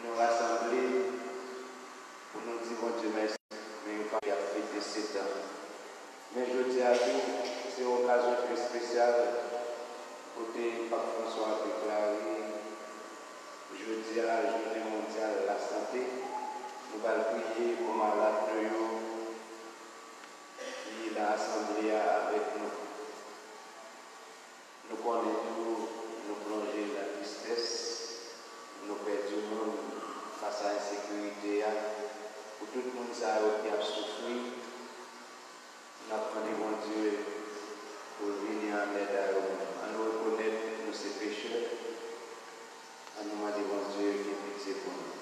nous rassembler pour nous dire bon Dieu merci, mais nous pas fêter 7 ans. Mais je dis à vous, c'est une occasion très spéciale côté Pape François a déclaré, je dis à la journée mondiale de la santé, nous allons prier pour malade qui l'a assemblée avec nous. Nous connaissons nous plonger dans la tristesse, nous perdons face à l'insécurité, pour tout le monde qui a souffert, nous apprenons mon Dieu pour venir en aide à eux, à nous reconnaître nos pécheurs, à nous demander mon Dieu qui est pitié pour nous.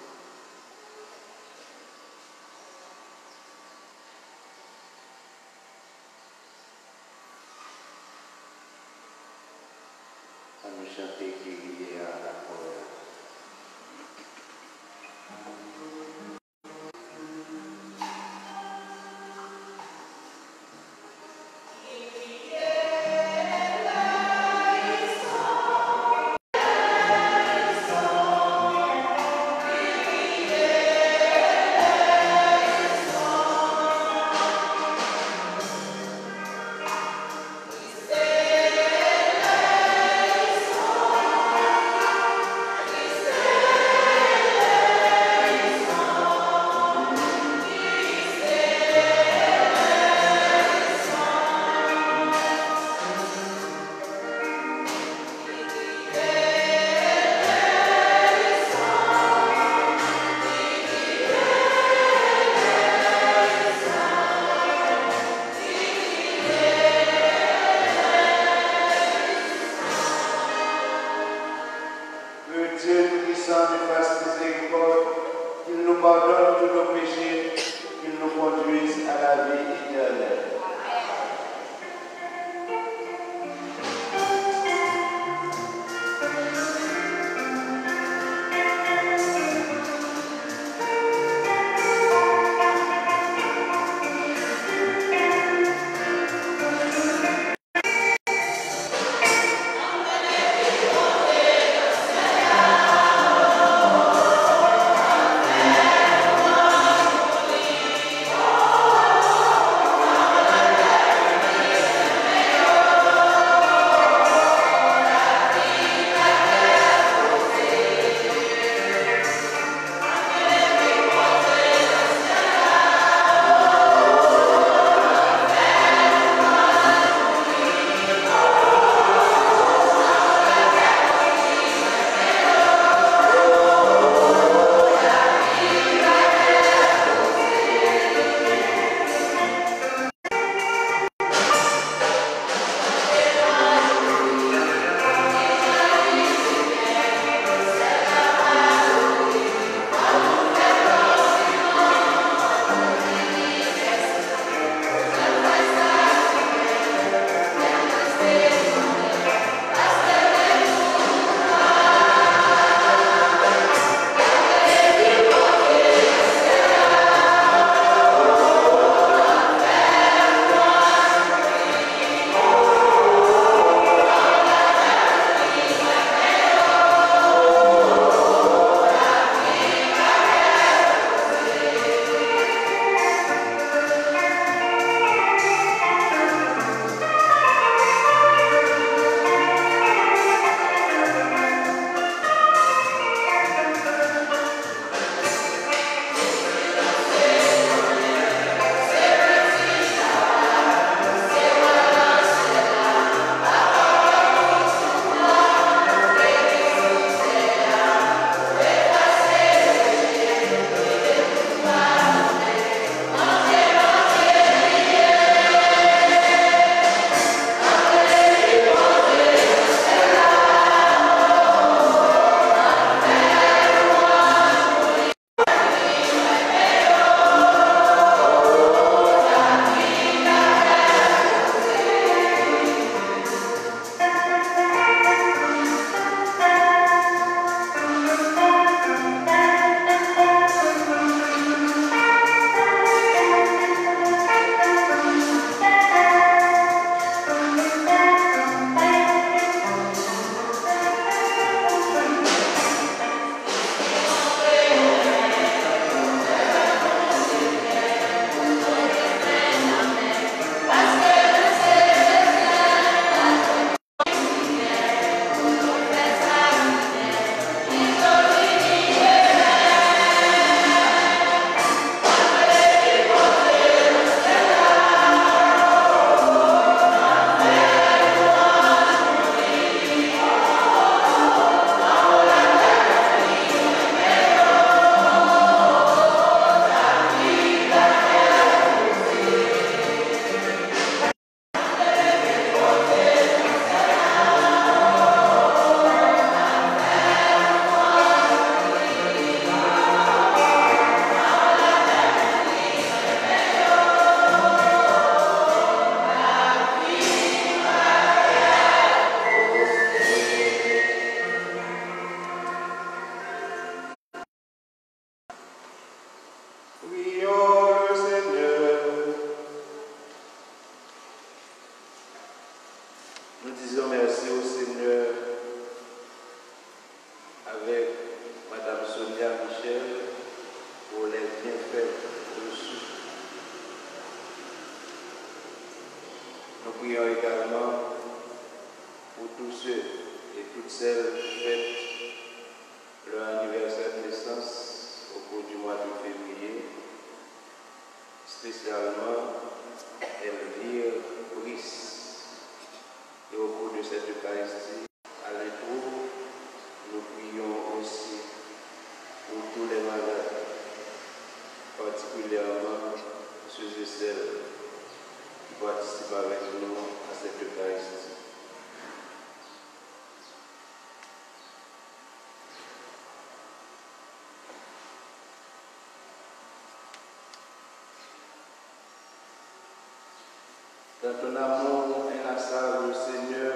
À nous chanter qui est lié à la colère. celles qui fêtent leur anniversaire de naissance au cours du mois de février, spécialement Elvire Brice. Et au cours de cette Eucharistie, à l'intro, nous prions aussi pour tous les malades, particulièrement ceux et celles qui participent avec nous à cette Eucharistie. Dans ton amour inlassable, Seigneur,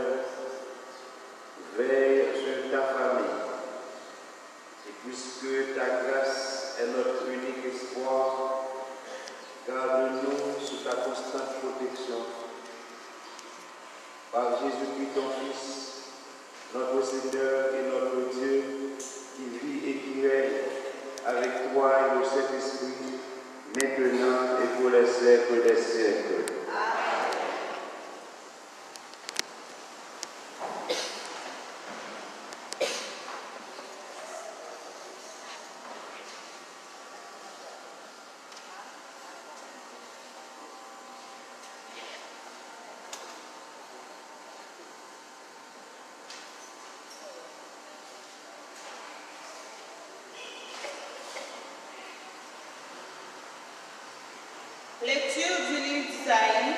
veille sur ta famille. Et puisque ta grâce est notre unique espoir, garde-nous sous ta constante protection. Par Jésus-Christ, ton Fils, notre Seigneur et notre Dieu, qui vit et qui règne avec toi et le Saint-Esprit, maintenant et pour les siècles des siècles. Lecture du livre d'Isaïe.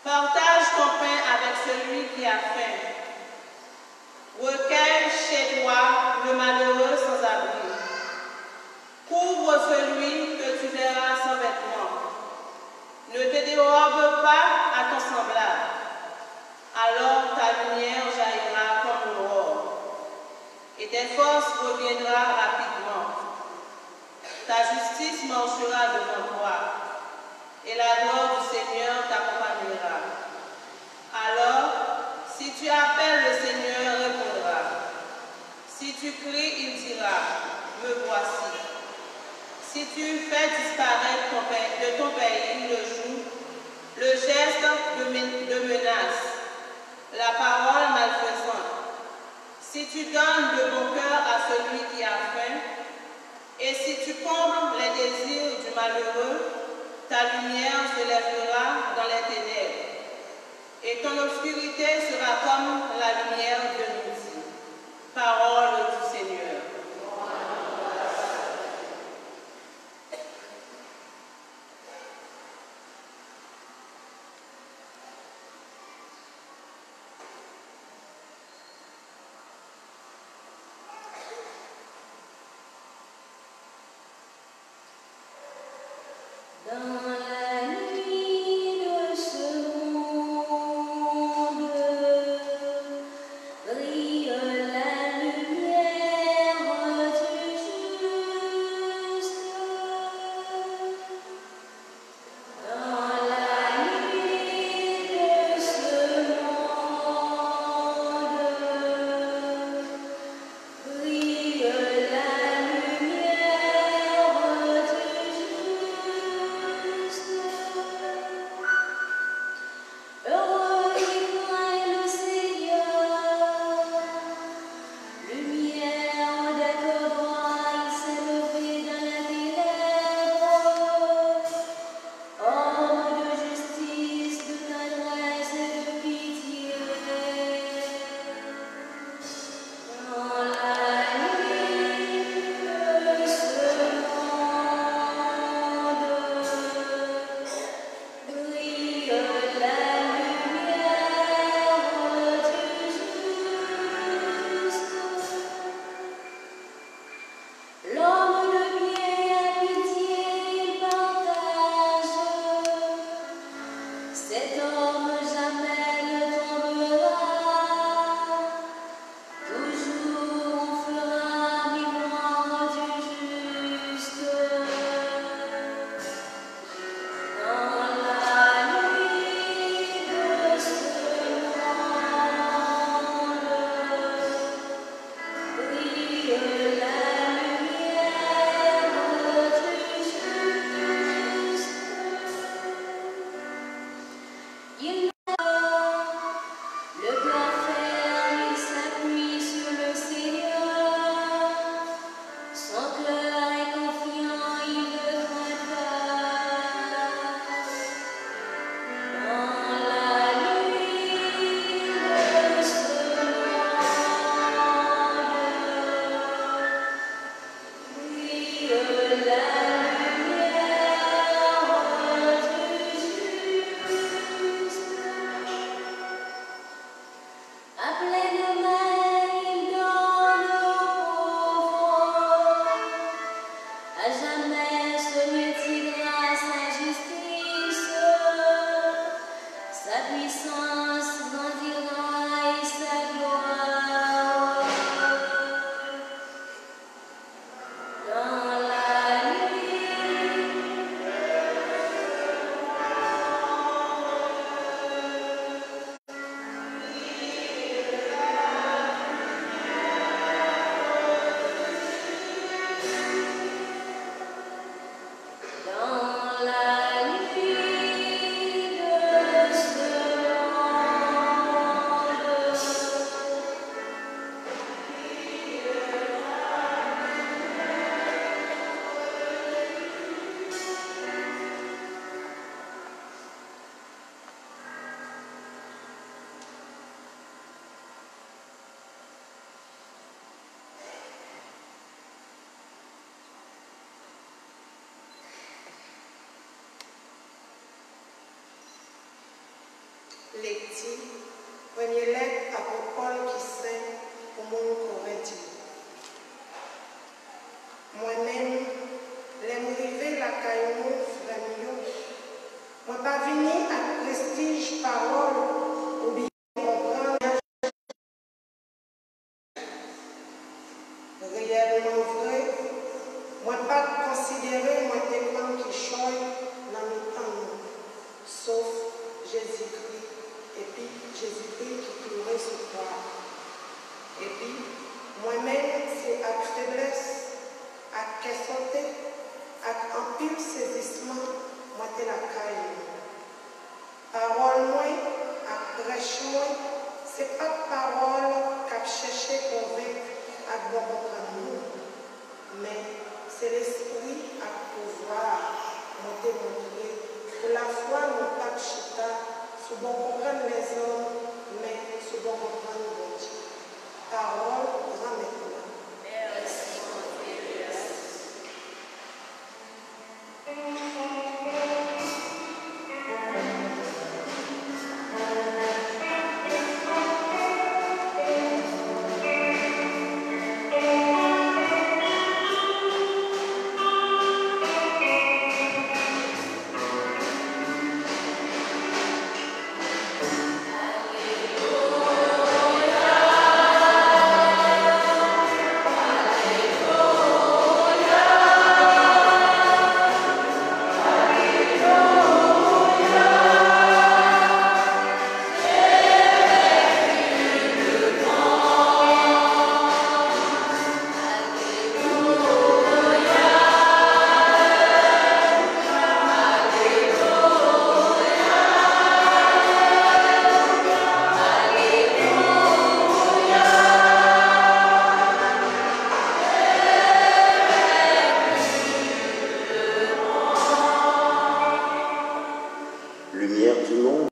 Partage ton pain avec celui qui a faim. Recueille chez toi le malheureux sans abri. Couvre celui que tu verras sans vêtements. Ne te dérobe pas à ton semblable. Alors ta lumière jaillira comme l'aurore, et tes forces reviendront rapidement. Ta justice marchera devant toi, et la gloire du Seigneur t'accompagnera. Alors, si tu appelles, le Seigneur répondra. Si tu cries, il dira, me voici. Si tu fais disparaître de ton pays le joug, le geste de menace, la parole malfaisante, si tu donnes de bon cœur à celui qui a faim, et si tu combles les désirs du malheureux, ta lumière se lèvera dans les ténèbres, et ton obscurité sera comme la lumière de midi. Parole du Seigneur. Dans la nuit de ce monde, brille la lumière. Lecture, première lettre à Paul qui sait au monde Corinthien. Moi-même, l'aimerais la caillou, frère, moi pas venu à prestige parole ou bien comprendre réellement vrai, moi pas considérer moi des gens qui choisissent dans mes temps, sauf Jésus-Christ, et puis Jésus-Christ qui pleurait sur toi. Et puis, moi-même, c'est avec faiblesse, avec questionné, avec un pile saisissement, moi t'es la caille. Parole moi, avec prêche moi, c'est pas parole qu'a cherché convaincre avec bon comprendre, mais c'est l'esprit à pouvoir moi te montrer. Pour la foi, nous pas chita, sous bon comprendre les hommes, mais sous bon comprendre bon Dieu. Parole, grand maintenant. Merci, mon Dieu. Lumière du monde.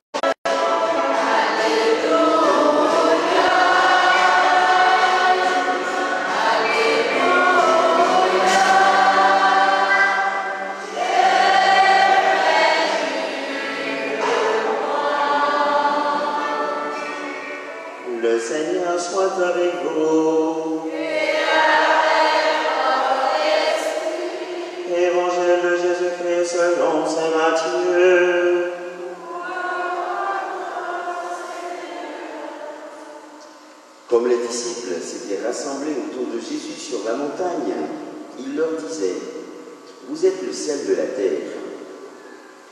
Le Seigneur soit avec vous. Évangile de Jésus-Christ selon saint Matthieu. Comme les disciples s'étaient rassemblés autour de Jésus sur la montagne, il leur disait: vous êtes le sel de la terre.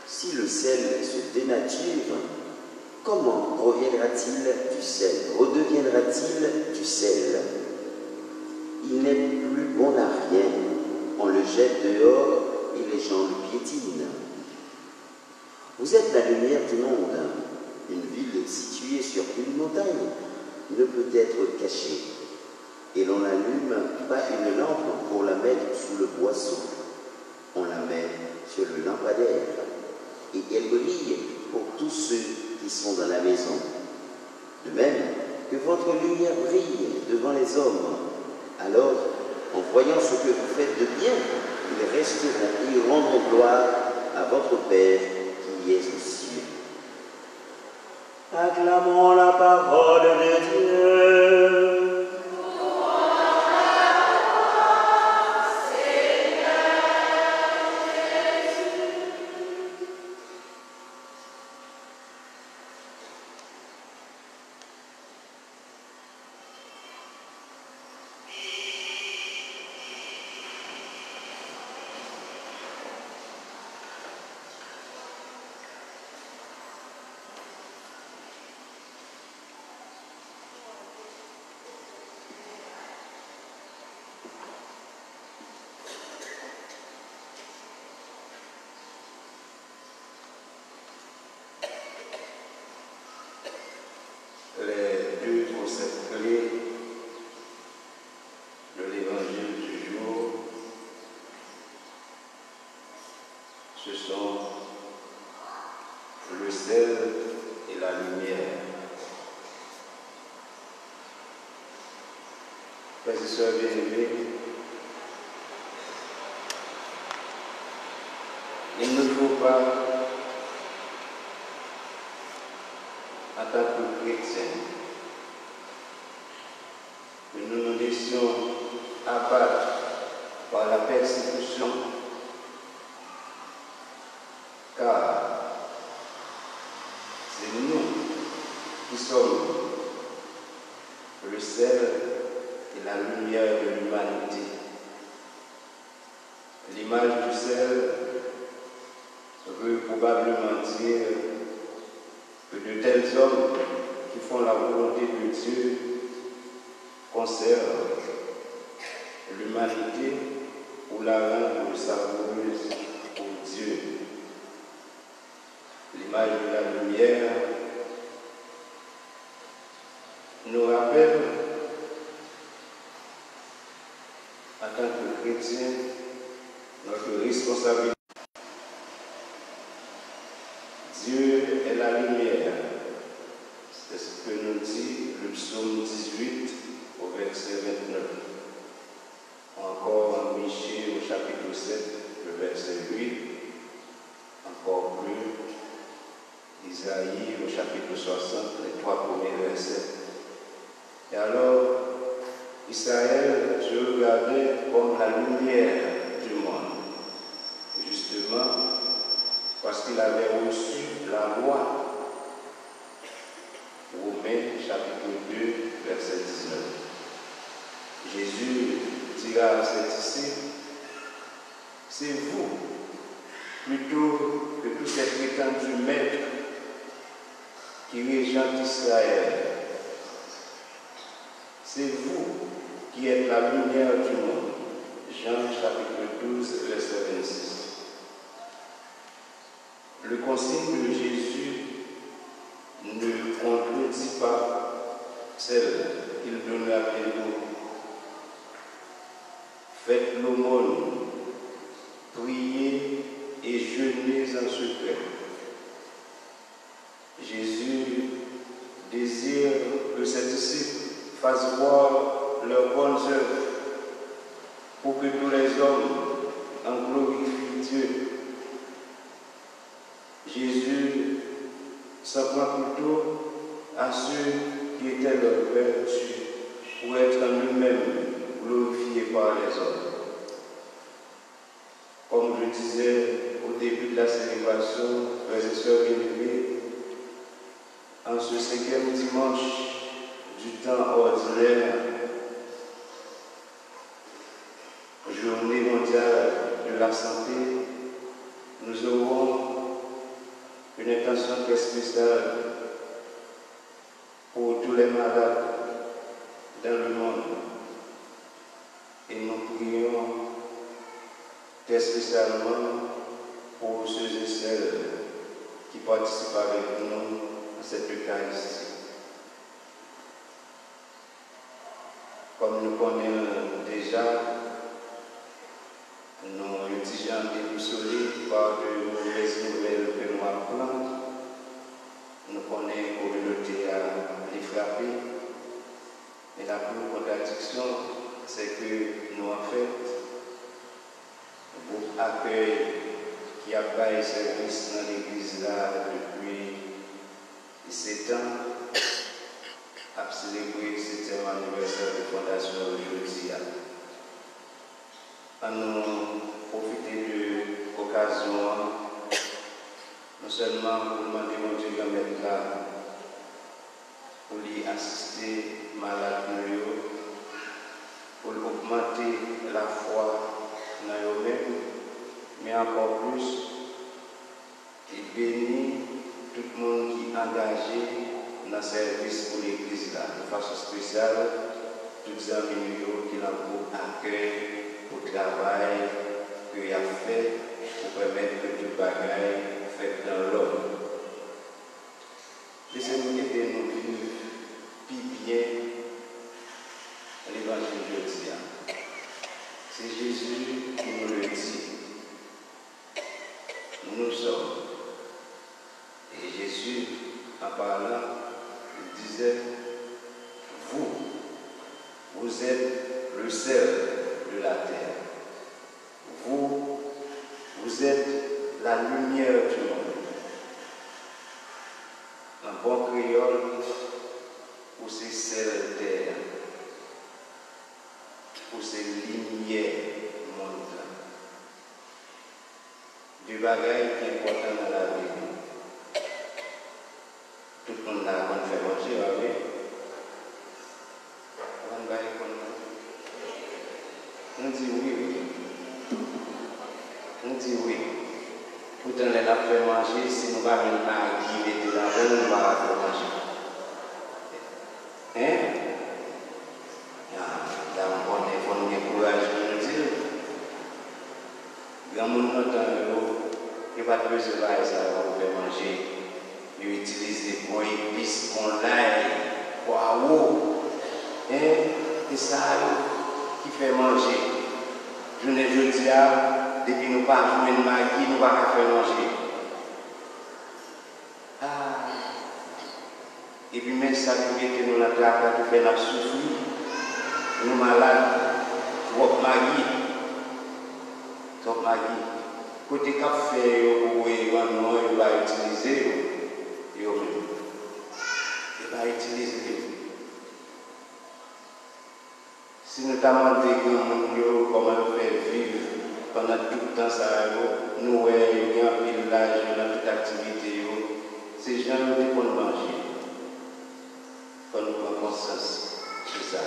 Si le sel se dénature, comment reviendra-t-il du sel? Redeviendra-t-il du sel? Il n'est plus bon à rien. On le jette dehors et les gens le piétinent. Vous êtes la lumière du monde. Une ville située sur une montagne ne peut être cachée. Et l'on n'allume pas une lampe pour la mettre sous le boisseau. On la met sur le lampadaire. Et elle brille pour tous ceux qui sont dans la maison. De même que votre lumière brille devant les hommes. Alors, en voyant ce que vous faites de bien, ils resteront et ils rendront gloire à votre Père qui est aux cieux. Acclamons la parole de Dieu. Les deux concepts clés de l'évangile du jour, ce sont le sel et la lumière. Frères et sœurs bien-aimés, il ne faut pas chrétiens, que nous nous laissions abattre par la persécution, car c'est nous qui sommes le sel et la lumière de l'humanité. L'image du sel veut probablement dire que de tels hommes qui font la volonté de Dieu conservent l'humanité ou la rendent savoureuse pour Dieu. L'image de la lumière nous rappelle, en tant que chrétiens, notre responsabilité. Dieu est la lumière. C'est ce que nous dit le psaume 18 au verset 29. Encore en Michée au chapitre 7, le verset 8. Encore plus, Isaïe au chapitre 60, les 3 premiers versets. Et alors, Israël, je regardais comme la lumière du monde. Justement, parce qu'il avait reçu la loi. Romains chapitre 2, verset 19. Jésus dira à ses disciples, c'est vous, plutôt que tous ces prétendus maîtres qui régent Israël. C'est vous qui êtes la lumière du monde. Jean chapitre 12, verset 26. Le consigne de Jésus ne contredit pas celle qu'il donne à nous. Faites l'aumône, priez et jeûnez en secret. Jésus désire que ses disciples fassent voir leurs bonnes œuvres pour que tous les hommes en glorifient Dieu. Jésus s'en prend plutôt à ceux qui étaient leurs vertus pour être en eux-mêmes glorifiés par les hommes. Comme je disais au début de la célébration, frères et sœurs bien-aimés, en ce 5e dimanche du temps ordinaire, journée mondiale de la santé, nous aurons une intention très spéciale pour tous les malades dans le monde. Et nous prions très spécialement pour ceux et celles qui participent avec nous à cette Eucharistie. Comme nous connaissons déjà, nos étudiants déboussolés par de mauvaises nouvelles que nous apprenons, nous connaissons la communauté à les frapper. Et la plus contradiction, c'est que nous, en fait, le groupe accueil qui a fait service dans l'église là depuis 7 ans, a célébré le 7e anniversaire de fondation aujourd'hui. À nous profiter de l'occasion, non seulement pour demander mon Dieu de mettre là, pour lui assister malade, pour augmenter la foi dans eux-mêmes, mais encore plus, et bénir tout le monde qui est engagé dans le service pour l'église là, de façon spéciale, tous les amis qui ont pour accueil, pour le travail qu'il a fait, pour permettre que tout le bagage fait dans l'ordre. Laissez-nous aider nous vivre plus bien l'évangile de Dieu. C'est Jésus qui nous le dit. Nous sommes. Et Jésus, en parlant, il disait, vous êtes le sel de la terre. Vous êtes la lumière du monde. En bon créole, lumière monde. Du bagage qui est important dans la vie. Tout le monde a fait manger, oui. On dit oui, oui. On dit oui. Pourtant, on a fait manger, si nous n'avons pas guider de la bonne, on va faire manger. Hein? Il faut nous encourager de nous dire. Grand monde n'entend, il n'y a pas de besoin de ça pour faire manger. Il utilise des bons épices, bon l'ail, poireaux. Et ça qui fait manger. Je ne dis pas, depuis nous pas jouer de magie, nous pas faire manger. Et puis même ça qui met que nous la traque, qui fait nous souffrir, nous malades, trop magie. Trop magie. Côté café, on va utiliser, il va utiliser. Si nous avons demandé comment faire vivre pendant tout le temps, nous voyons un village, dans toute activité, ces gens nous pour manger. Quand nous prenons conscience de ça,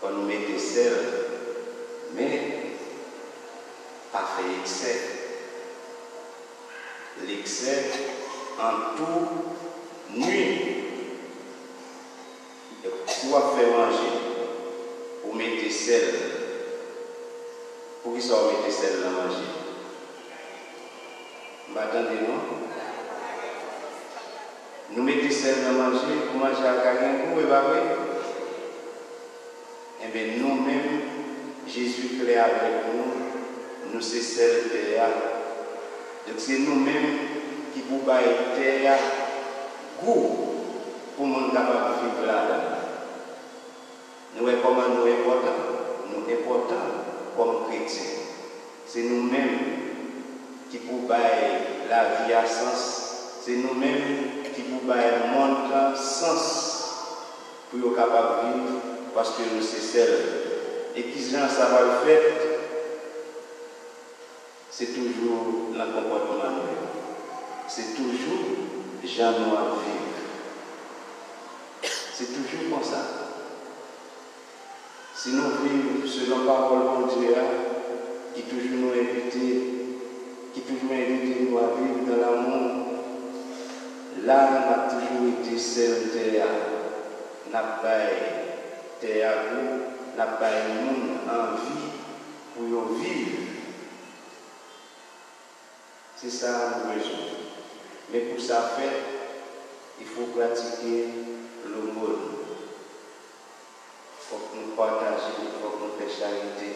quand nous mettons sel, mais pas fait excès. L'excès en tout nuit. Soit faire manger. Pour mettre sel, pour qu'ils soient mettre sel dans manger. M'attendez, non? Nous mettons sel dans manger pour manger à quelqu'un, vous voyez? Eh bien, nous-mêmes, Jésus créé avec nous, nous c'est sel de terre. Donc c'est nous-mêmes qui pouvons faire terre goût pour nous capable de vivre là-dedans. Nous sommes comment nous importants comme chrétiens. C'est nous-mêmes qui pouvons la vie à sens. C'est nous-mêmes qui pouvons le monde à sens pour être capables de vivre parce que nous sommes celles. Et qui gens ça va le faire, c'est toujours le comportement. C'est toujours gens nous à vivre. C'est toujours comme ça. Si nous vivons selon la parole de Dieu, qui toujours nous invite, nous à vivre dans l'amour, là, on a toujours été seul terre. N'a pas terre à vous, n'a pas le monde en vie pour vivre. C'est ça nous besoin. Mais pour ça faire, il faut pratiquer le monde. Il faut que nous partagions, il faut que nous fassions charité.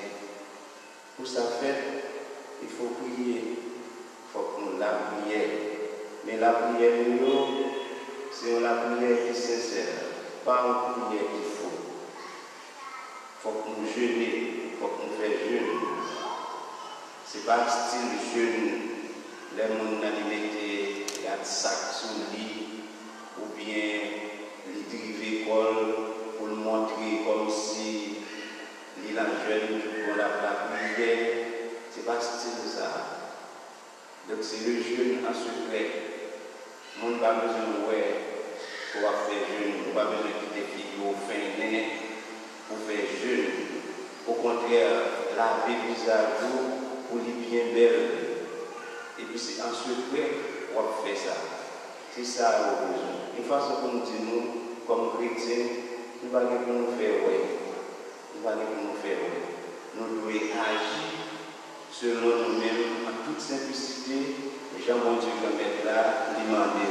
Pour ça faire, il faut prier. Il faut que nous la prière. Mais la prière, c'est la prière qui est sincère, pas une prière qui est faux. Il faut que nous jeûnions, il faut que nous fassions jeûne. Ce n'est pas style jeûne, les gens qui mettent des sacs sous le lit, ou bien les driver l'école pour le montrer comme si il a jeune pour la prière. Ce n'est pas style ça. Donc c'est le jeûne en secret. On n'a pas besoin de pour faire jeûne, on n'a pas besoin de quitter les filles au fin pour faire jeûne. Au contraire, laver le visage pour les bien belle. Et puis c'est en secret qu'on fait ça. C'est ça le besoin. Une façon qu'on nous dit, nous, comme chrétiens, nous ne pouvons pas nous faire Nous ne pouvons pas nous faire Nous devons agir selon nous-mêmes en toute simplicité. Et Jean-Bon Dieu va mettre là, demander.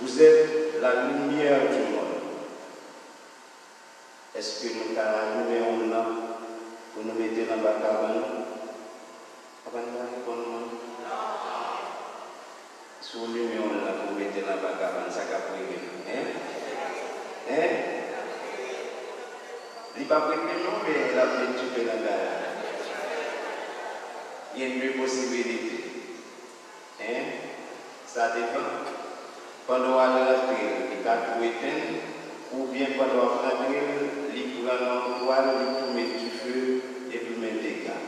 Vous êtes la lumière du monde. Est-ce que nous avons allumé là pour nous mettre dans la cabane? Si vous allumez là pour nous mettre dans la cabane, ça va priver. Hein? Il n'y a pas privé non, mais il a fait un petit peu dans la. Il y a une deux possibilités. Ça dépend. Quand on va dans la terre, il y a tout éteint, ou bien pendant la grille, il prend l'entoile, il tout met du feu et puis met des dégâts.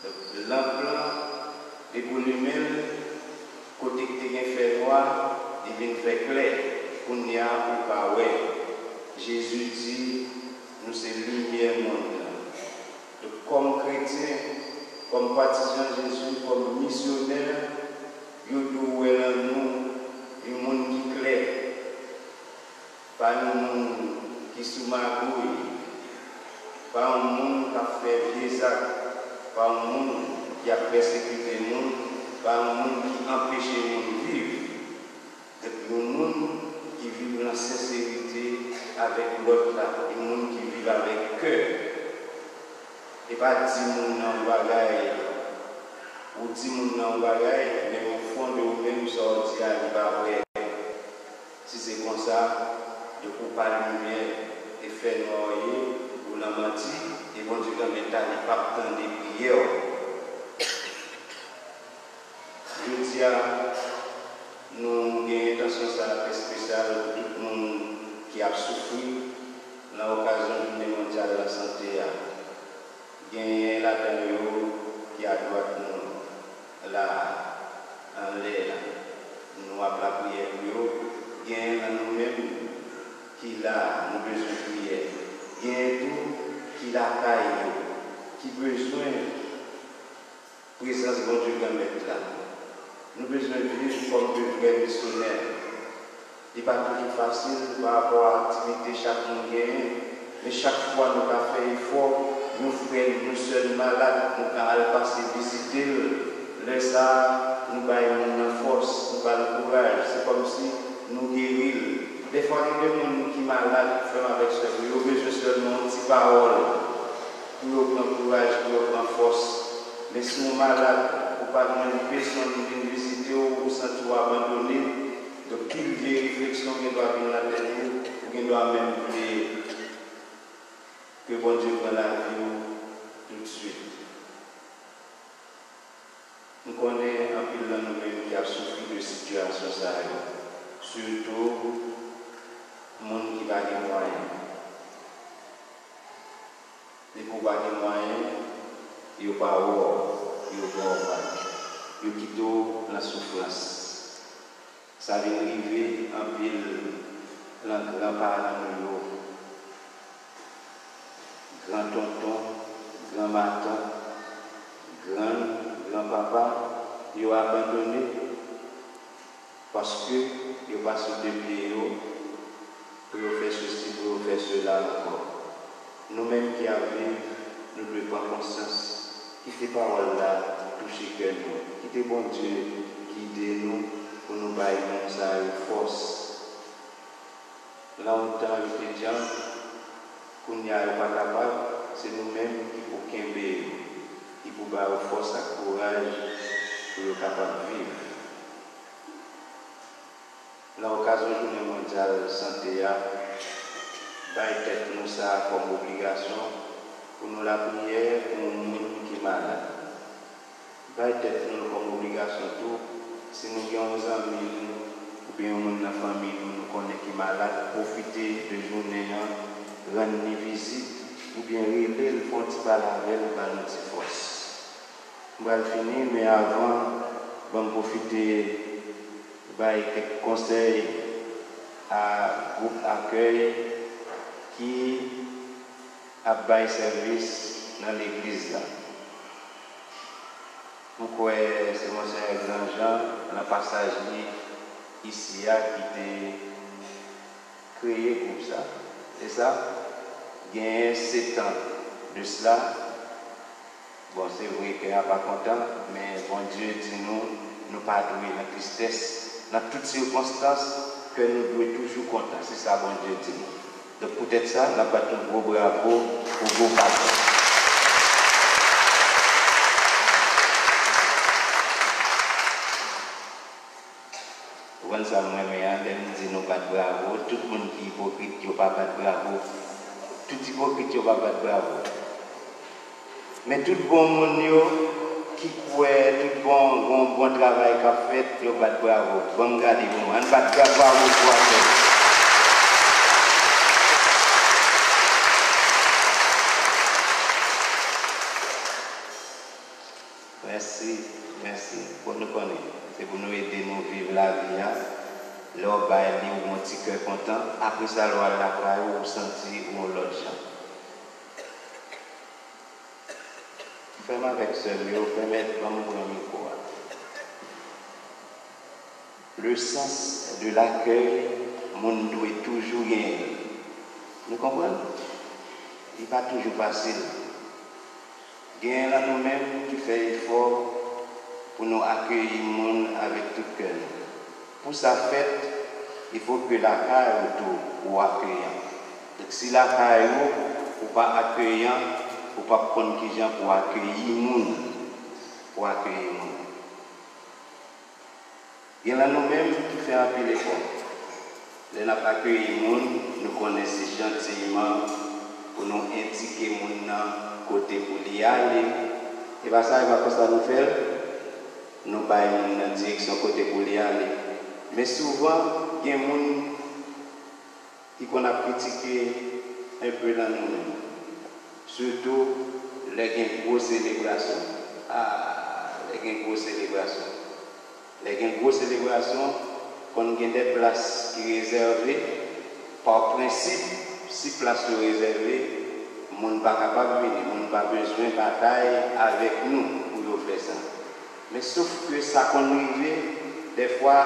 Donc, l'emploi, et pour lui-même, côté que tu as fait noir, il vient faire clair, pour n'y avoir pas ouais. Jésus dit, nous sommes lumière monde. Donc, comme chrétien, comme partisan Jésus, comme missionnaire, nous devons nous un monde qui clair, pas un monde qui sous magouille, pas un monde qui a fait des actes, pas un monde qui a persécuté le monde, pas un monde qui empêche le monde de vivre. C'est un monde qui vit dans la sincérité avec l'autre, un monde qui vit avec cœur. Et pas 10 personnes dans le bagaille, ou 10 personnes dans le bagaille, mais au fond de vous-même sortir à l'hiver. Si c'est comme ça, de couper la lumière et faire noyer ou la mentir, et bon Dieu, quand l'État n'est pas tant de prières. Je dis à nous, avons une intention spéciale pour tout le monde qui a souffert dans l'occasion de l'Union mondiale de la santé. Il y a la dernière qui a droit nous là en l'air. Nous avons la prière pour eux. Il y a nous-mêmes qui a nous besoin de prière. Il y a tout qui a taille, qui a besoin de présence de Dieu dans mettre là. Nous avons besoin de vivre comme de vrais missionnaires. Il n'est pas toujours facile par rapport à l'activité chaque monde gagne, mais chaque fois nous avons fait effort, nous frères, nous seuls malades, nous avons passé visiter, le ça, nous avons une force, nous avons le courage. C'est comme si nous guérissons. Des fois, il y a des gens qui sont malades, qui font avec ce qu'ils ont besoin seulement de petites paroles pour prendre courage, pour prendre force. Mais si nous sommes malades, pour ne pas avoir une personne qui vient visiter ou sentir abandonné, donc il y a des réflexions qui doivent venir dans la tête ou qui doivent même prier que bon Dieu prenne la vie tout de suite. Nous connaissons un peu de nous-mêmes qui a souffert de situations, surtout le monde qui va des moyens. Les pouvoirs des moyens, ils n'ont pas d'or, ils n'ont pas d'or, ils quittent la souffrance. Ça vient arriver en pile, grand-parent, grand-tonton, grand-matin, grand-papa, ils ont abandonné parce qu'ils n'ont pas sauté de pied pour faire ceci, pour faire cela encore. Nous-mêmes qui avons, nous devons prendre conscience que ces paroles-là touchent que nous, qui est bon Dieu, guide nous pour nous bailler ça une force. Longtemps, les gens, qu'on n'y a pas capable, c'est nous-mêmes qui pouvons quimber, qui pouvons avoir force et courage pour être capable de vivre. L'occasion de la Journée mondiale de santé, peut-être nous ça comme obligation pour nous la prière pour les gens qui sont malades. Peut-être nous comme obligation tout, si nous avons des amis ou bien dans la famille nous connaissons qui sont malades, profiter de la journée, rendre une visite ou bien relever le fond de la avec notre force. Je vais finir, mais avant, je vais profiter de quelques conseils à groupe accueil qui a bail service dans l'église. Pourquoi c'est mon Seigneur Grand-Jean, dans le passage ici, qui a créé pour ça. C'est ça? Il y a 7 ans de cela. Bon, c'est vrai qu'il n'y a pas content, mais bon Dieu dit nous pas doués dans la tristesse. Dans toutes circonstances, que nous devons toujours compter. C'est ça, bon Dieu dit. Donc peut-être ça, nous avons un gros bravo pour vos parents. Quand ça me dit nous pas de bravo, tout le monde qui est hypocrite, qui n'a pas de bravo. Tout hypocrite, qui n'a pas de bravo. Mais tout le bon monde qui croit, tout bon travail qu'a fait, qui n'a pas de bravo. Bon, regardez-vous, on n'a pas de bravo pour faire. la vie, là, bah, il y a un petit cœur content. Après ça, l'on a la caille, on sentit ou l'autre gens. Fais-moi avec ce mot, fais-moi dans mon micro. Le sens de l'accueil, mon doit toujours gagner. Nous comprenez? Il n'est pas toujours facile. Gain là nous-mêmes qui fait effort pour nous accueillir le monde avec tout cœur. Pour sa fête, il faut que la caille autour pour accueillir. Donc si la caille ou pas accueillir, ou pas prendre qui gens pour accueillir le monde, pour accueillir le monde. Il y en a nous-mêmes qui fait un peu l'effort. Nous avons accueilli le monde, nous connaissons gentiment pour nous indiquer le monde côté pour y aller. Et bien ça, il va ça nous faire. Nous baillons dans la direction côté pour y aller. Mais souvent, il y a des gens qui ont critiqué un peu dans nous-mêmes. Surtout les grosses célébrations. Les grosses célébrations. Les grosses célébrations, quand on a des places qui sont réservées, par principe, si places sont réservées, le monde n'est pas capable de venir, le monde n'a pas besoin de bataille avec nous pour faire ça. Mais sauf que ça qu'on arrive, des fois,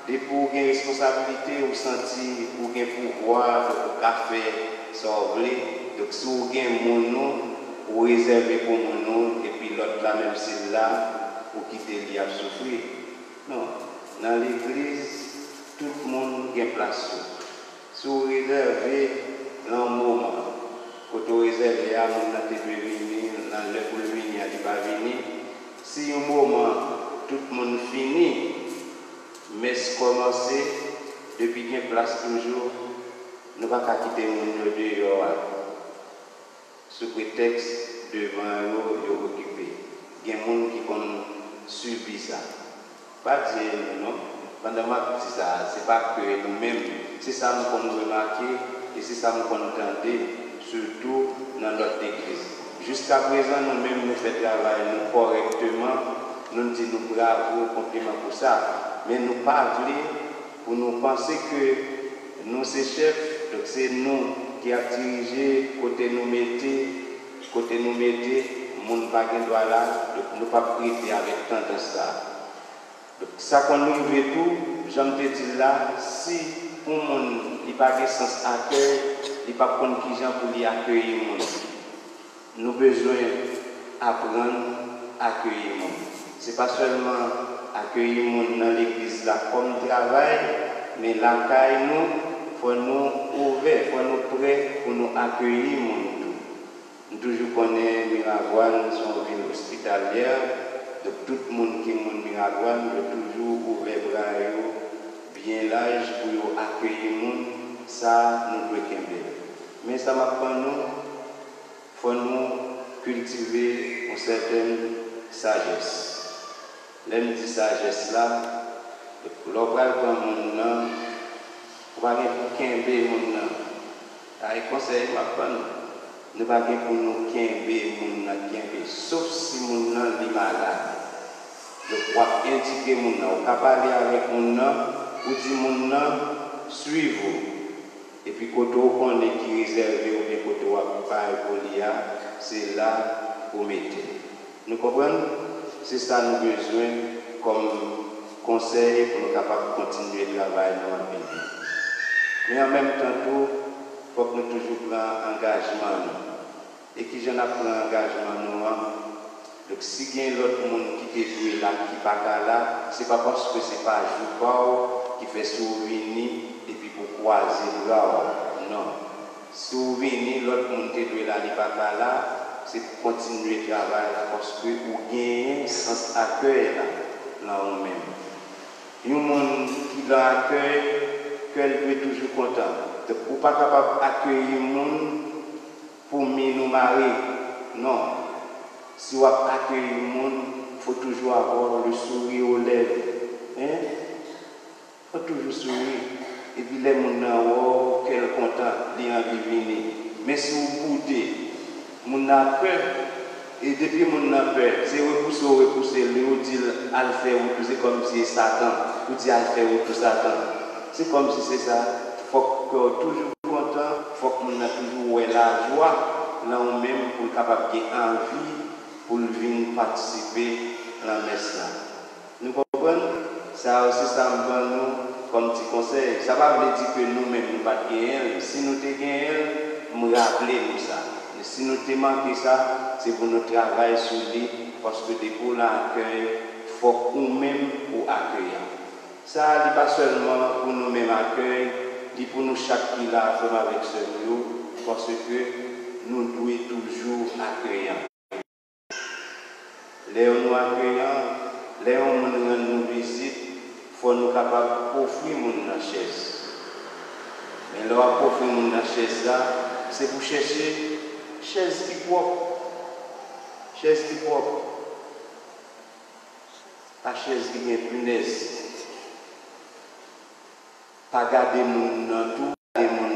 des pour une responsabilité, ou sentir, pour un pouvoir, pour café, ça donc si vous avez un monde, vous réservez pour mon et puis l'autre là, même si là, pour quitter l'y a souffrir. Non, dans l'église, tout le monde a une place. Si vous réservez dans un moment, quand vous réservez à mon venir, dans le pour venir, il va venir. Si un moment, tout le monde finit, mais commencer, depuis qu'il y a une place toujours, nous ne pouvons pas quitter le monde dehors. Sous prétexte devant eux occupé. Il y a des gens qui subit ça. Pas dire non, pendant que c'est ça, c'est pas que nous-mêmes, c'est ça nous avons remarqué et c'est ça nous avons entendu, surtout dans notre église. Jusqu'à présent, nous-mêmes nous faisons travail correctement, nous disons bravo, compliment pour ça, mais nous parlons pour nous penser que nous sommes chefs, donc c'est nous qui avons dirigé, côté nous mettez, mon bagage doit là, donc nous ne pouvons pas prêter avec tant de ça. Donc, ça qu'on nous veut tout, j'aime te dire là, si pour le monde, il n'y a pas de sens accueil, il n'y a pas de qui gens pour lui accueillir le monde. Nous avons besoin d'apprendre à accueillir le monde. Ce n'est pas seulement accueillir le monde dans l'église là comme travail, mais l'accueil nous, il faut nous ouvrir, il faut nous prêts pour nous accueillir le monde. Nous toujours connaissons Miragoâne, son ville hospitalière. Donc tout le monde qui est mon Miragoâne veut toujours ouvrir les bras, bien large pour accueillir le monde. Ça, nous devons aimer. Mais ça m'apprend nous, il faut nous cultiver une certaine sagesse. L'aime dit sagesse là, l'opéra pour mon nom, on va pour qu'aimer mon nom. Il conseille m'apprend nous. Nous ne pouvons pas pour nous qu'aimer mon nom, sauf si mon nom est malade. Donc, on va indiquer mon nom, on va parler avec mon nom, ou dire mon nom, suivez-vous. Et puis, quand on est qui réservé, ou bien quand on va parler pour l'IA, c'est là pour mettre. Nous comprenons? C'est ça nous avons besoin comme conseil pour nous capables de continuer le travail dans le pays. Mais en même temps, il faut que nous toujours prenions engagement. Et qui j'en ai pris engagement nous. Donc si il y a l'autre monde qui est là, qui n'est pas là, ce n'est pas parce que ce n'est pas Joupao qui fait souvenir et puis pour croiser le bras. Non. Souvenir, l'autre monde qui est là, qui n'est pas là, c'est pour continuer le travail parce que vous gagnez sans accueil là vous-même. Il y a un monde qui l'accueille, qu'elle peut toujours content. Donc, vous n'êtes pas capable d'accueillir le monde pour nous marier. Non. Si vous accueillez le monde, il faut toujours avoir le sourire aux lèvres. Il faut toujours sourire. Et puis les gens quel content, ils ont envie de venir. Mais si vous boudez, vous avez peur. Et depuis que vous avez peur, c'est repousser, vous dites à le faire, vous poussez comme si c'est Satan. pour dire à faire tout ça. C'est comme si c'est ça. Il faut que toujours content, il faut qu'on a toujours la joie, là où même pour capable envie pour venir participer à la messe là. Nous comprenons? Ça aussi, ça me donne nous comme petit conseil. Ça va veut dire que nous-mêmes, nous ne pas gagner. Si nous te gagnons, nous rappelons ça. Mais si nous te manquons ça, c'est pour nous travailler sur lui, parce que pour l'accueil, il faut nous-mêmes pour accueillir. Ça, n'est pas seulement pour nous-mêmes accueillir, dit pour nous chaque qui l'a fait avec ce nous, parce que nous devons toujours accueillir. Les nous accueillants, les nous visite, il faut nous capables d'offrir la chaise. Mais là, pour offrir la chaise là, c'est pour chercher chaise qui propre. Chaise qui propre. Pas chaise qui est punaise. Pas garder mon tout, garder mon.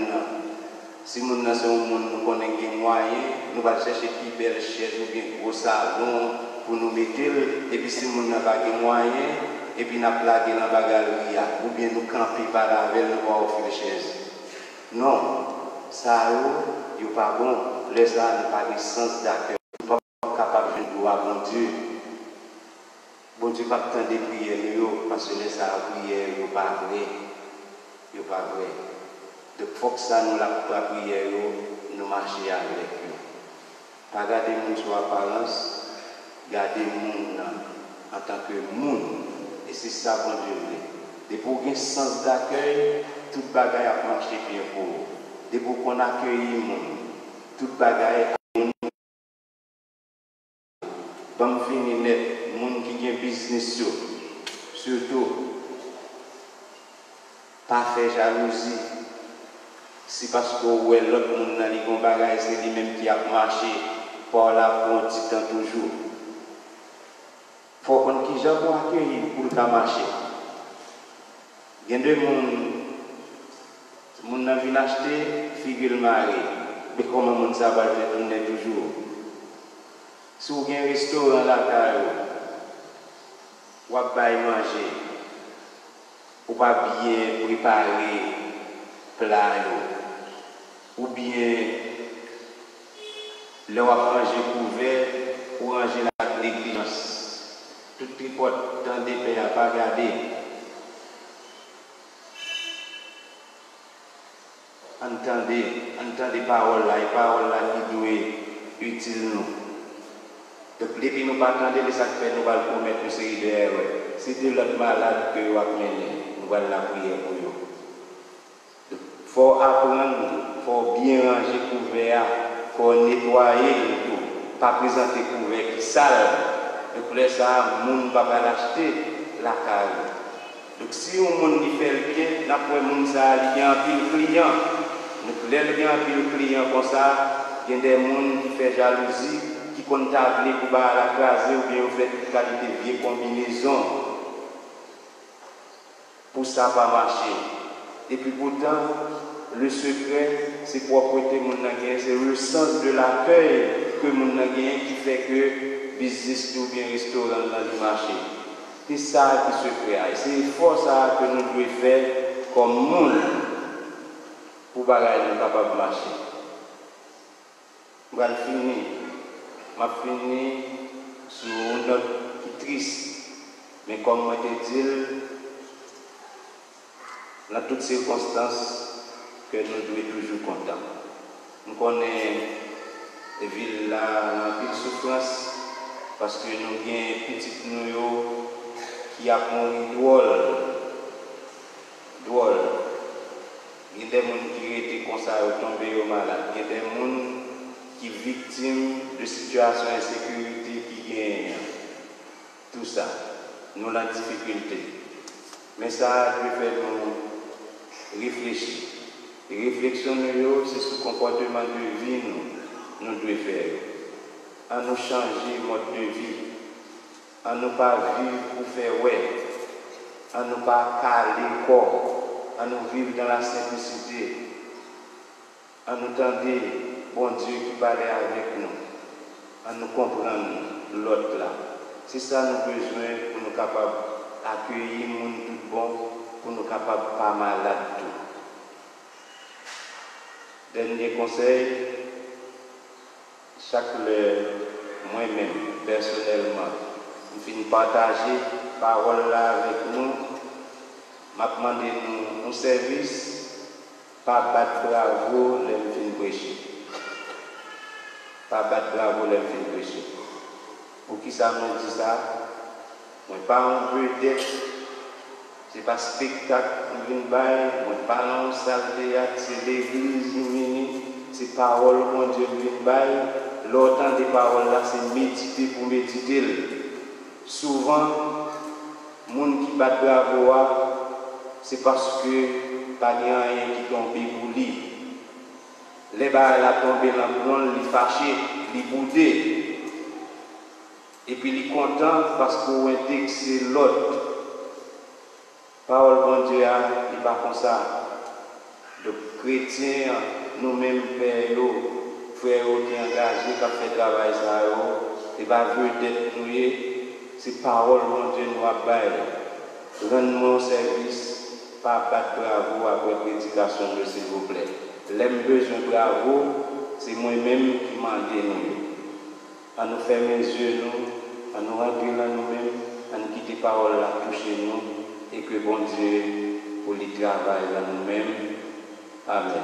Si mon c'est un monde nous connaît des moyens, nous allons chercher qui belle chaise ou bien gros salon pour nous mettre. Et puis si mon n'a pas des moyens, et puis nous plagué dans la galerie, ou bien nous camper par la veille, nous allons offrir les chaises. Non, ça n'est pas bon. Les gens n'ont pas de sens d'accueil. Ils ne sont pas capables de voir bon Dieu. Bon Dieu pas tant de prières parce que les gens prières, ils ne sont pas vrai. Ils ne sont pas vrai. Donc il faut que ça nous la prière, nous marcher avec eux. Pas garder mon sur apparence, garder mon en tant que monde. Et c'est ça bon Dieu veut. Et pour qu'il y ait un sens d'accueil, toute bagaille a marché bien pour vous. Et pour qu'on accueille le monde, toute bagaille a bon fini net, le monde qui a un business surtout, pas faire jalousie. C'est parce que l'autre monde dans les bagages, c'est lui-même qui a marché par là pour un petit temps toujours. Il faut qu'on qui j'ai pour accueillir pour marcher. Il y a deux monde n'a vient acheter figure mari. Mais comment monde ça va faire tourner toujours? Si vous avez un restaurant là, vous avez manger, vous pas bien préparer plat, ou bien le ranger couvert ou ranger la négligence. Tout le monde dans des pays à pas garder. Entendez paroles là, les paroles là qui doivent utile nous. Donc, depuis nous ne pas attendre les actes, nous allons commettre une série d'erreurs. C'est de l'autre malade que nous allons mener. Nous allons la prier pour eux. Il faut apprendre, il faut bien ranger le couvert, il faut nettoyer tout, pas présenter le couvert qui sale. Et pour ça, le monde ne va pas l'acheter la carte. Donc si on monde fait le bien, d'après le monde, il y a un pile client. Donc il y a un pile client comme ça, il y a des gens qui font jalousie, qui comptablent pour la craser ou bien fait une qualité de vieille combinaison. Pour ça, pas marcher. Et puis pourtant, le secret, c'est propreté mon nagé, c'est le sens de l'accueil que mon nagé qui fait que business ou bien restaurant dans le marché. C'est ça qui se fait. C'est fort ça que nous devons faire comme monde pour bagailler capable de marcher. Je vais finir. Je vais finir sur une note qui triste. Mais comme je te dis, dans toutes circonstances, que nous devons toujours contents. Nous connaissons les villes là, dans une souffrance, parce que nous avons une petite nous qui a mouru drôle. Il y a des gens qui étaient comme ça, tombés au malade. Il y a des gens qui sont victimes de situations d'insécurité qui gagnent. Tout ça, nous avons la difficulté. Mais ça doit faire nous réfléchir. Les réflexions, c'est ce comportement de vie nous devons faire. À nous changer mode de vie. À ne pas vivre pour faire ouais. À ne pas caler le corps. À nous vivre dans la simplicité. À nous tendre, bon Dieu qui parle avec nous. À nous comprendre l'autre là. C'est ça nous besoin pour nous capables accueillir les gens tout bon pour nous capables pas malade tout. Dernier conseil, chaque heure, moi-même, personnellement, je finis partager parole là avec nous, m'a demandé nous un service, pas battre bravo, les fins prêcher. Pas battre bravo, les fins prêcher. Pour qui ça nous dit ça? Moi, pas un vedette, c'est pas spectacle, on vient bailler, moi, pas dans une salle de théâtre, c'est l'église, c'est parole, mon Dieu, vient bailler. L'autant des paroles là, c'est méditer pour méditer. Souvent, les gens qui battent bravo, c'est parce que pas rien qui tombe pour lui. Les balles la tombé dans le plan, il fâché, il boudé. Et puis il est content parce qu'on intègre c'est l'autre. Parole bon Dieu, il n'est pas comme ça. Donc, chrétiens, nous-mêmes, pères, frères qui sont engagés, qui ont fait travail, et pas vedette nous, c'est parole bon Dieu nous a baillé. Rendre-moi service, pas battre bravo après prédication, s'il vous plaît. L'aime besoin bravo, c'est moi-même qui m'en dénouille. À nous fermer les yeux, à nous remplir là nous-mêmes, à nous quitter parole là, toucher nous, et que bon Dieu, pour le travail là nous-mêmes. Amen.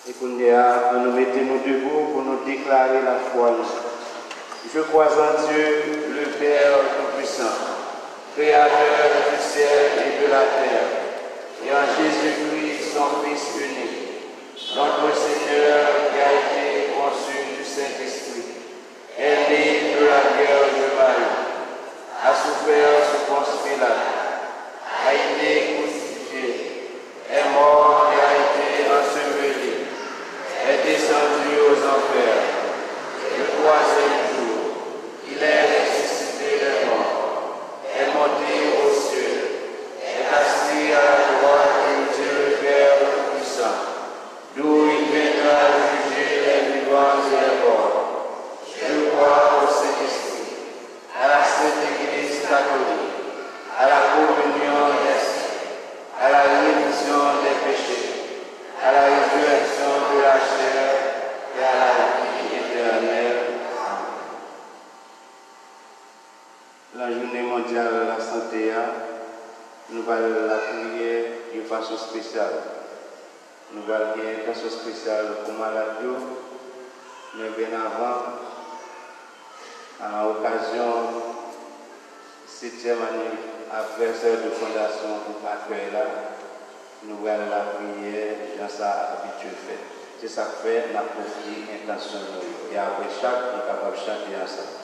Et qu'on nous mettons debout pour nous déclarer la foi. Je crois en Dieu, le Père Tout-Puissant, Créateur du ciel et de la terre, et en Jésus-Christ, son Fils unique, notre Seigneur qui a été conçu du Saint-Esprit, est né de la Vierge Marie, a souffert sous Ponce Pilate, a été crucifié, est mort et a été enseveli, est descendu aux enfers. Le troisième information spéciale. Nous allons avoir une attention spéciale pour malade, mais bien avant, à l'occasion 7e anniversaire de fondation pour accueillir là, nous allons la prière dans sa habitude fait. C'est ça que fait la confier intention. Et après chaque, on est capable de chanter ensemble.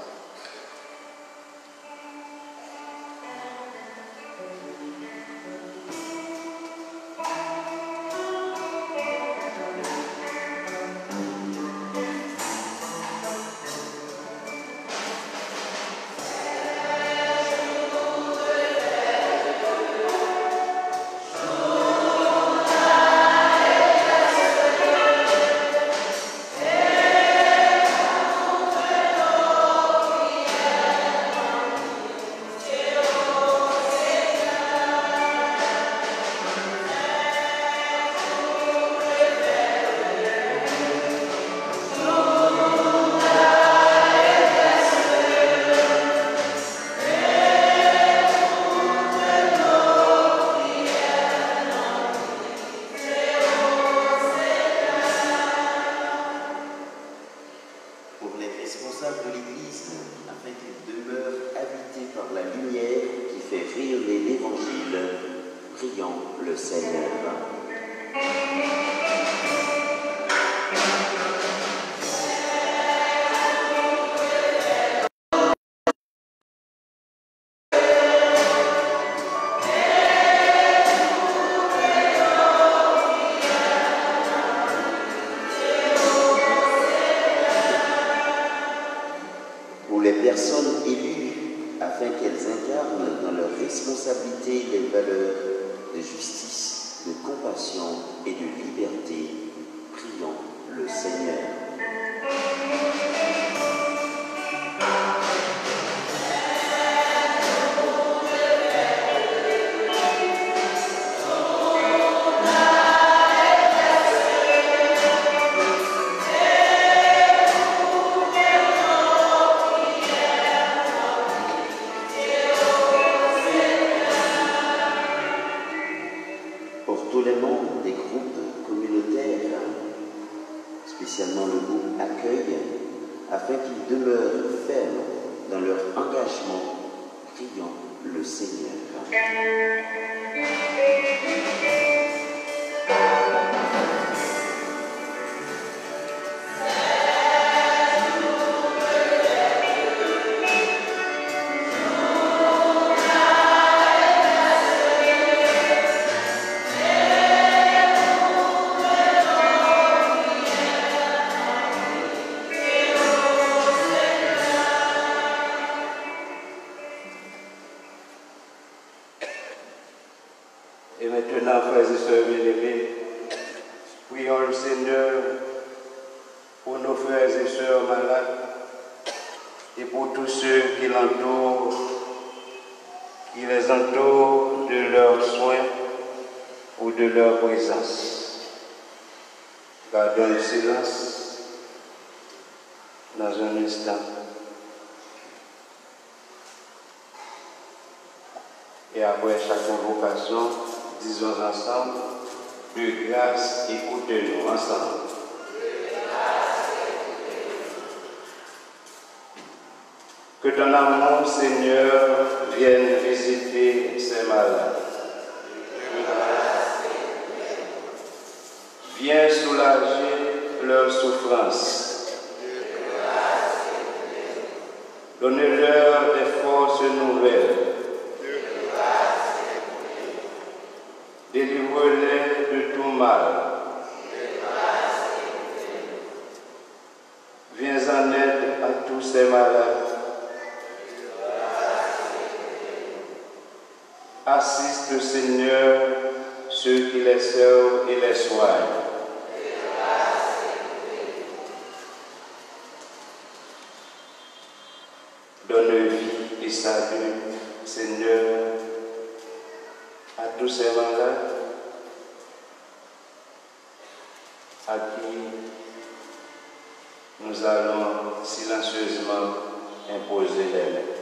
Et après chaque invocation, disons ensemble, de grâce, écoutez-nous ensemble. Que ton amour, Seigneur, vienne visiter ces malades. Viens soulager leurs souffrances. Donnez-leur des forces nouvelles. Délivre-les de tout mal. Viens en aide à tous ces malades. Assiste, Seigneur, ceux qui les servent et les soignent. Donne vie et salut, Seigneur, à tous ces malades à qui nous allons silencieusement imposer les mains.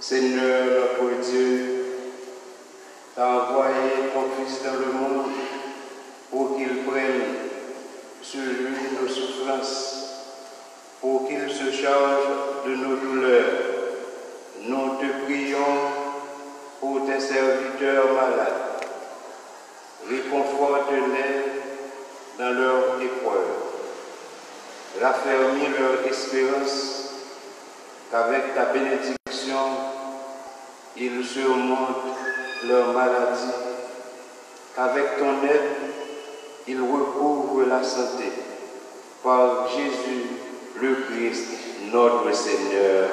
Seigneur notre Dieu, tu as envoyé ton Fils dans le monde pour qu'il prenne sur lui nos souffrances, pour qu'il se charge de nos douleurs. Nous te prions pour tes serviteurs malades. Réconforte-les dans leur épreuve. Raffermis leur espérance, qu'avec ta bénédiction, ils surmontent leur maladie, qu'avec ton aide, ils recouvrent la santé. Par Jésus le Christ, notre Seigneur.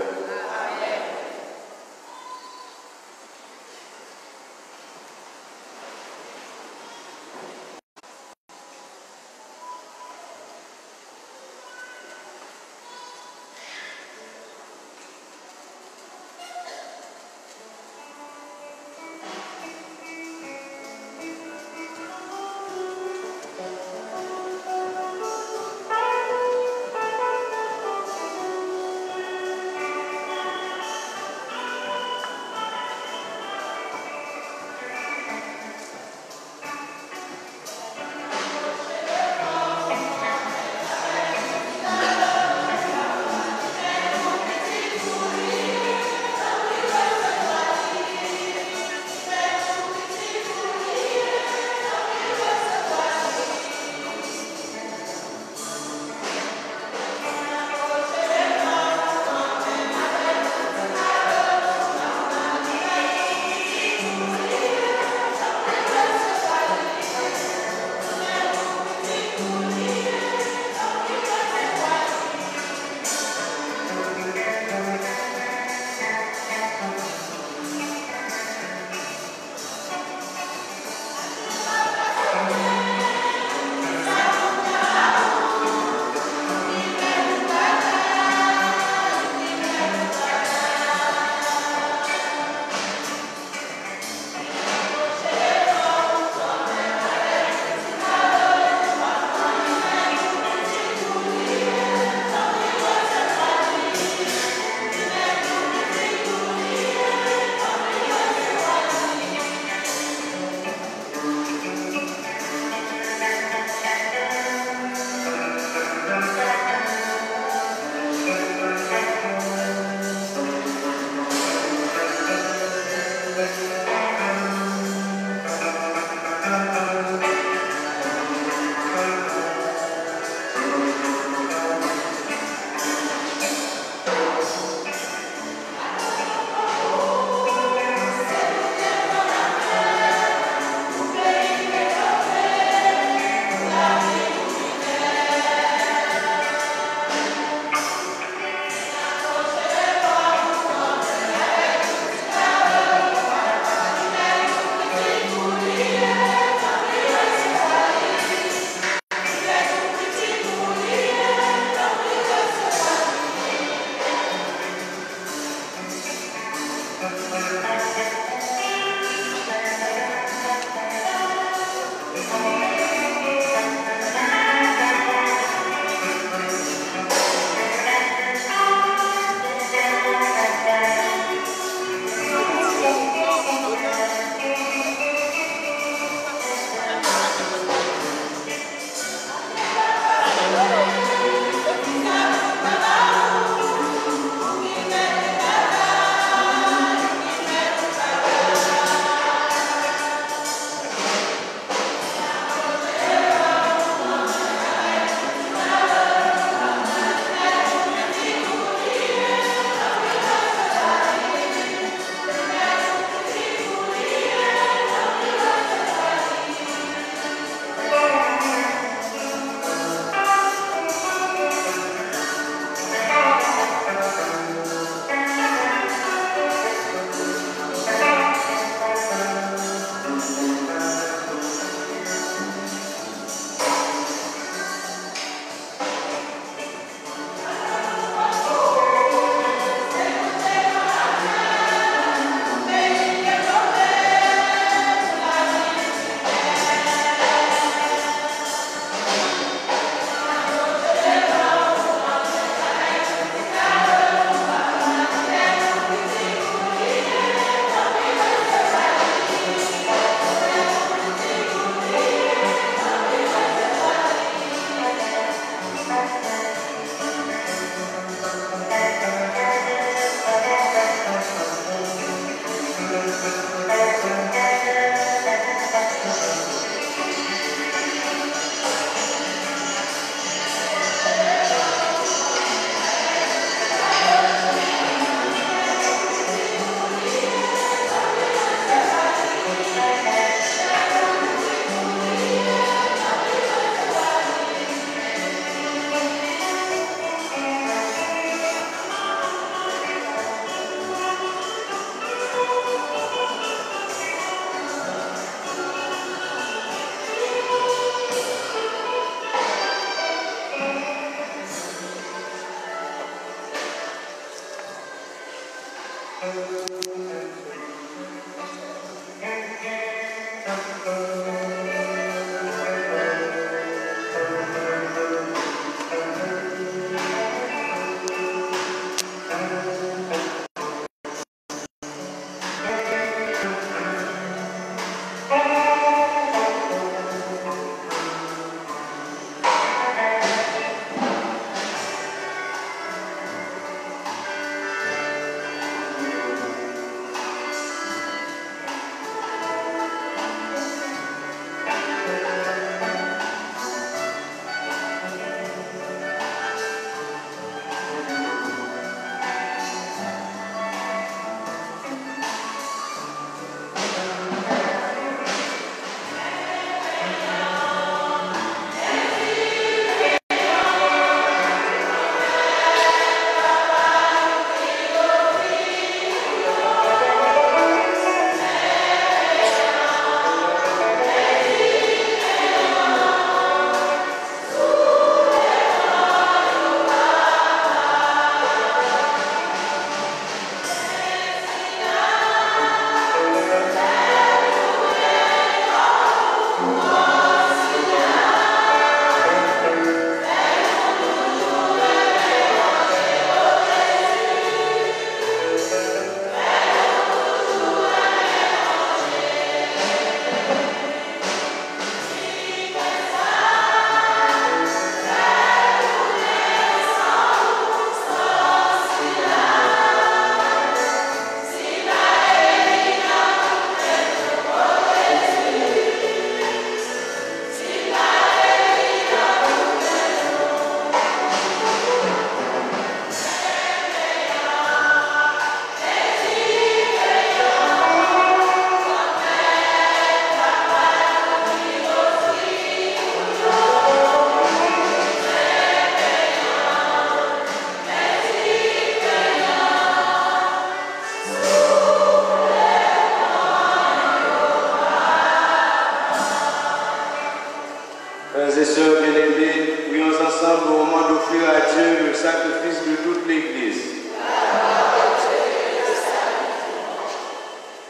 et sœurs bien-aimés, prions ensemble au moment d'offrir à Dieu le sacrifice de toute l'Église.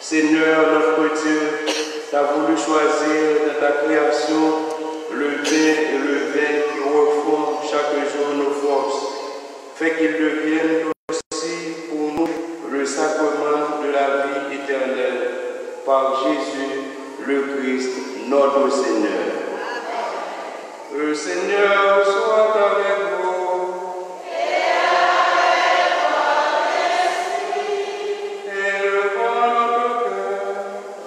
Seigneur, notre Dieu, tu as voulu choisir dans ta création le bien et le vin qui refont chaque jour nos forces. Fais qu'ils deviennent aussi pour nous le sacrement de la vie éternelle. Par Jésus, le Christ, notre Seigneur. Le Seigneur soit avec vous. Et avec votre esprit. Élevons notre cœur.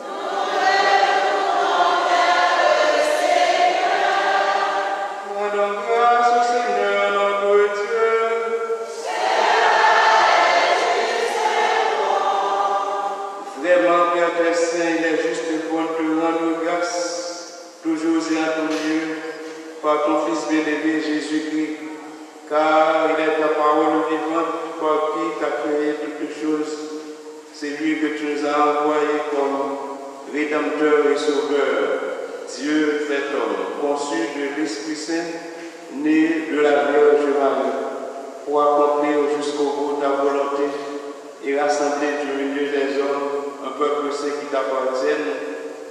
Nous élevons vers le Seigneur. Rendons grâce au Seigneur notre Dieu. Vraiment, Père très saint, il est juste pour te rendre grâce, toujours et en tout lieu, par ton Fils bien-aimé Jésus-Christ, car il est ta parole vivante, par qui tu as créé toutes choses. C'est lui que tu nous as envoyé comme Rédempteur et Sauveur, Dieu fait homme, conçu de l'Esprit Saint, né de la Vierge Marie, pour accomplir jusqu'au bout ta volonté et rassembler du milieu des hommes un peuple saint qui t'appartienne.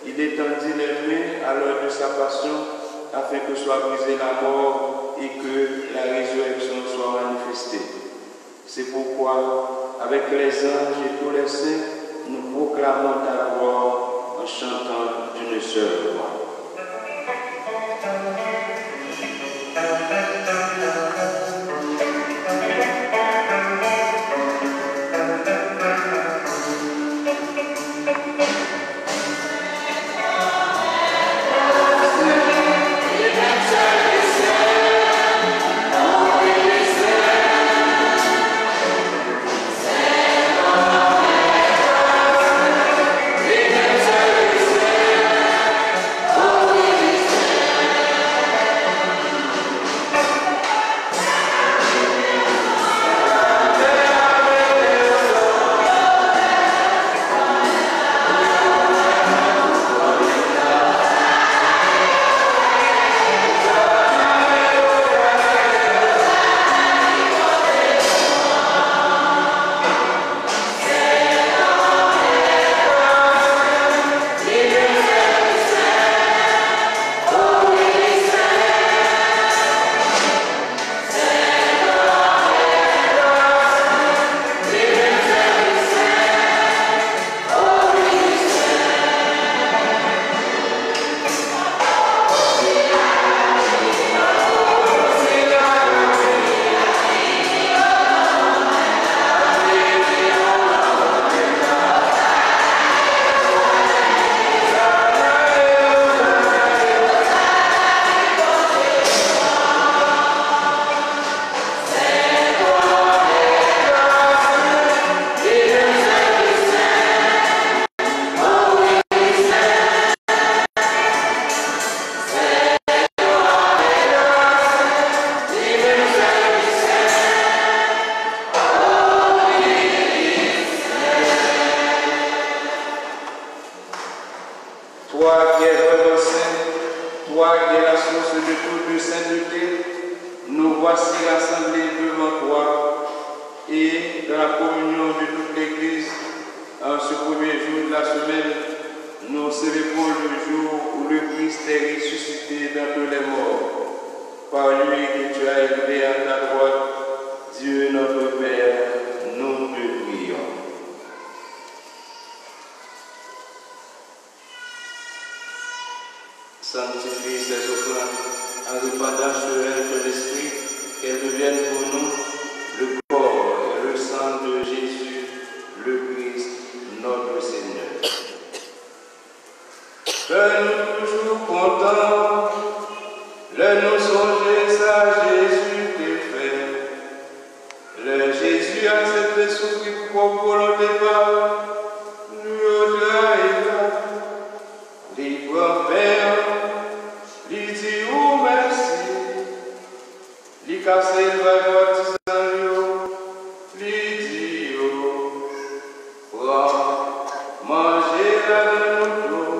Il étendit les mains à l'heure de sa passion, afin que soit brisée la mort et que la résurrection soit manifestée. C'est pourquoi, avec les anges et tous les saints, nous proclamons ta gloire en chantant d'une seule voix. Sanctifie ces offrandes en répandant sur elles ton esprit, qu'elles deviennent pour nous le corps et le sang de Jésus, le Christ, notre Seigneur. Fais-nous toujours contents, laisse-nous songer ça, Jésus t'est fait. Le Jésus accepte souffrir pour volonté par lui au trahira, libre Père. Li di ou merci, li kase il va baptisan yo, li di yo, prends, manger la de nous,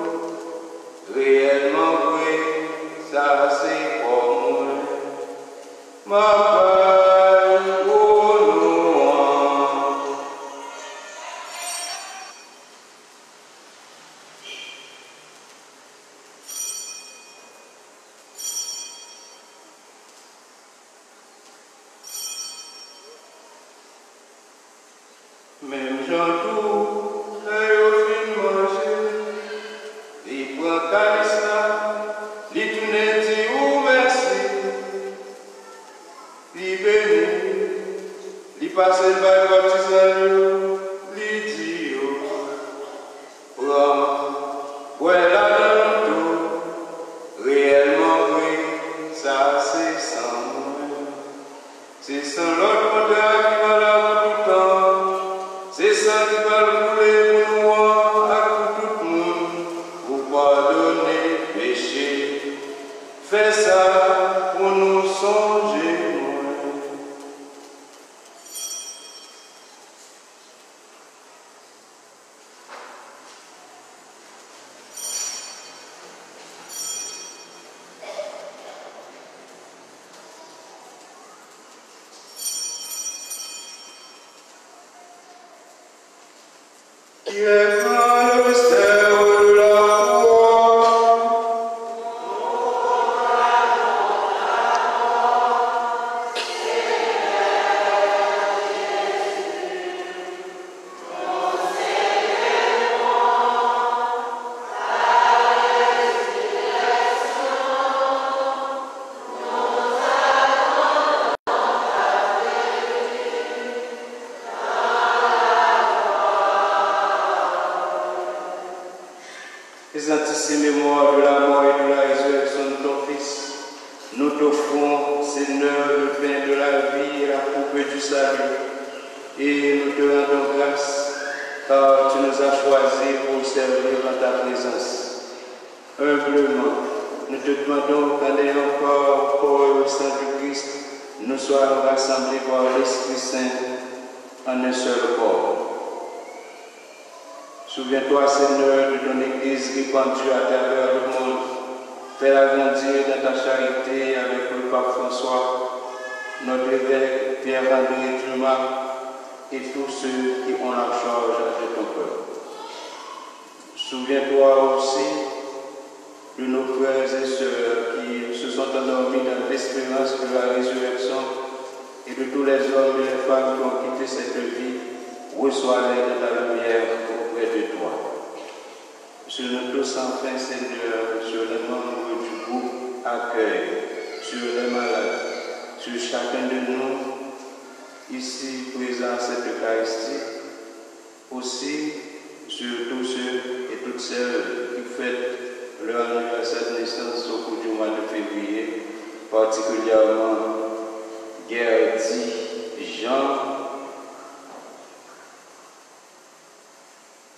réellement vrai, ça c'est bon. Même Jean tout, et au fin manger, il prend calice là, il tourne dit ou merci, il bénit, il passe le bail baptisant, il dit prends, voilà dans tout, réellement oui, ça c'est sans moi, c'est sans l'autre contraire qui va là tout le temps. C'est ça qui va le couler pour moi, à tout le monde, pour pardonner le péché. Fais ça pour nous songer, moi. Qui est plein le mystère de la foi. Les anticipes mémoires de la mort et de la résurrection de ton Fils, nous t'offrons, Seigneur, le pain de la vie et la coupe du salut. Et nous te rendons grâce, car tu nous as choisis pour servir en ta présence. Humblement, nous te demandons qu'en ayant encore corps au sang du Christ, nous soyons rassemblés par l'Esprit Saint en un seul corps. Souviens-toi, Seigneur, de ton Église répandue à travers le monde. Fais-la grandir dans ta charité avec le pape François, notre évêque Pierre-André Dumas et tous ceux qui ont la charge de ton peuple. Souviens-toi aussi de nos frères et sœurs qui se sont endormis dans l'espérance de la résurrection et de tous les hommes et les femmes qui ont quitté cette vie. Reçois-les dans ta lumière auprès de toi. Sur nous tous enfin, Seigneur, sur les membres du groupe accueil, sur les malades, sur chacun de nous, ici présents à cette Eucharistie, aussi sur tous ceux et toutes celles qui fêtent leur anniversaire de naissance au cours du mois de février, particulièrement Gerdy, Jean,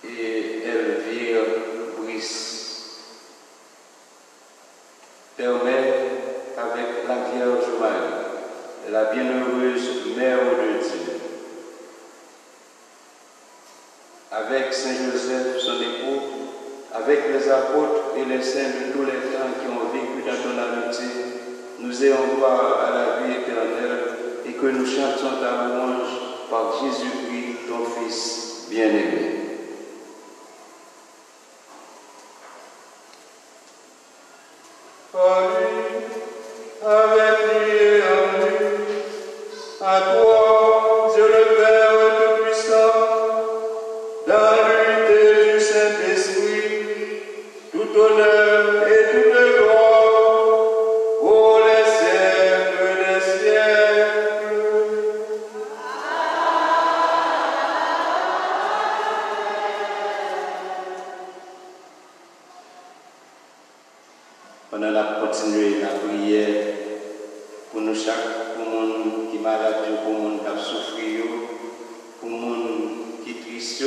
et Elvire Brice. Permets avec la Vierge Marie, la bienheureuse Mère de Dieu, avec Saint Joseph, son époux, avec les apôtres et les saints de tous les temps qui ont vécu dans ton amitié, nous ayons part à la vie éternelle et que nous chantions ta louange par Jésus-Christ, ton Fils bien-aimé. Par lui, avec lui et en lui, à toi, Dieu le Père Tout-Puissant, dans l'unité du Saint-Esprit, tout honneur et toute gloire, pour les siècles des siècles. On a continué la prière pour nous chaque, pour le monde qui est malade, pour le monde qui a souffert, pour le monde qui est triste.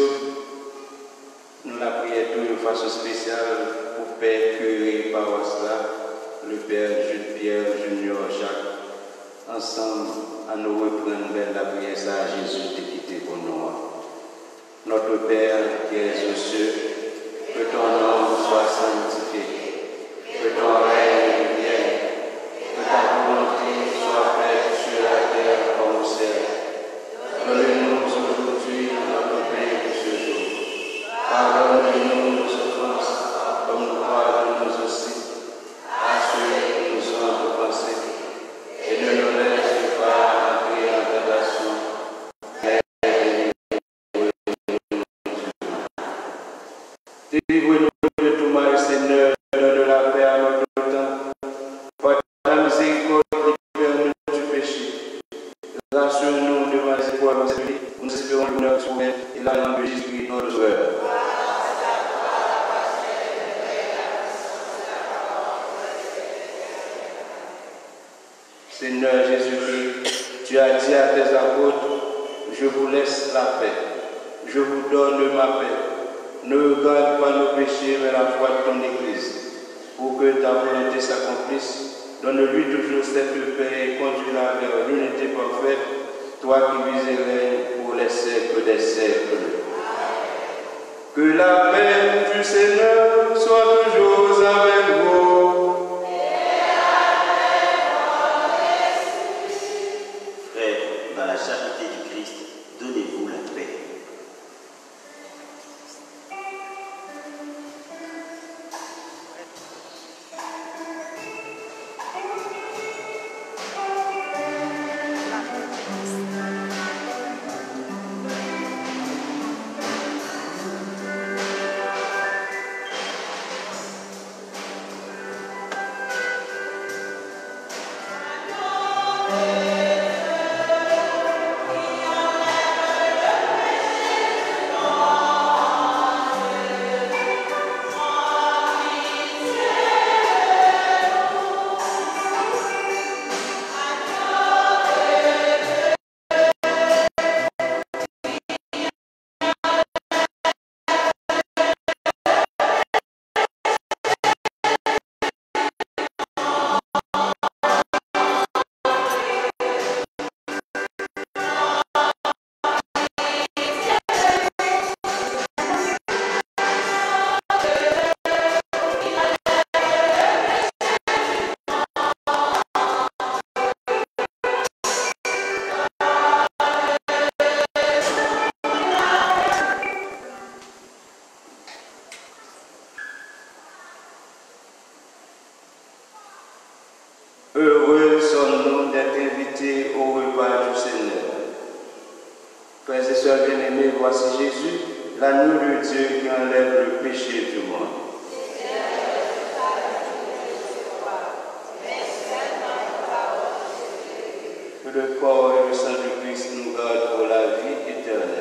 Nous la prière de façon spéciale pour Père curé paroisse là, le Père Jules-Pierre Junior Jacques. Ensemble, à nous reprendre la prière ça à Jésus de quitter pour nous. Notre Père qui es aux cieux, que ton nom soit sanctifié. Que ton règne vienne, que ta volonté soit faite Délivrez-nous de tout mal, Seigneur, donne la paix à notre temps. Par ta miséricorde, libère-nous du péché. Rassure-nous devant les épreuves de cette vie. Nous espérons le bonheur souverain et la langue de Jésus-Christ, notre Sauveur. Seigneur Jésus-Christ, tu as dit à tes apôtres, je vous laisse la paix, je vous donne ma paix. Ne regarde pas nos péchés, mais la foi de ton Église. Pour que ta volonté s'accomplisse, donne-lui toujours cette paix et conduis-la vers l'unité parfaite, toi qui vis et règnes pour les siècles des siècles. Que la paix du Seigneur soit toujours avec vous. Frères, dans la charité du Christ, donnez-vous la paix. Heureux sommes-nous d'être invités au repas du Seigneur. Frères et sœurs bien-aimés, voici Jésus, l'agneau de Dieu qui enlève le péché du monde. Que le corps et le sang du Christ nous gardent pour la vie éternelle.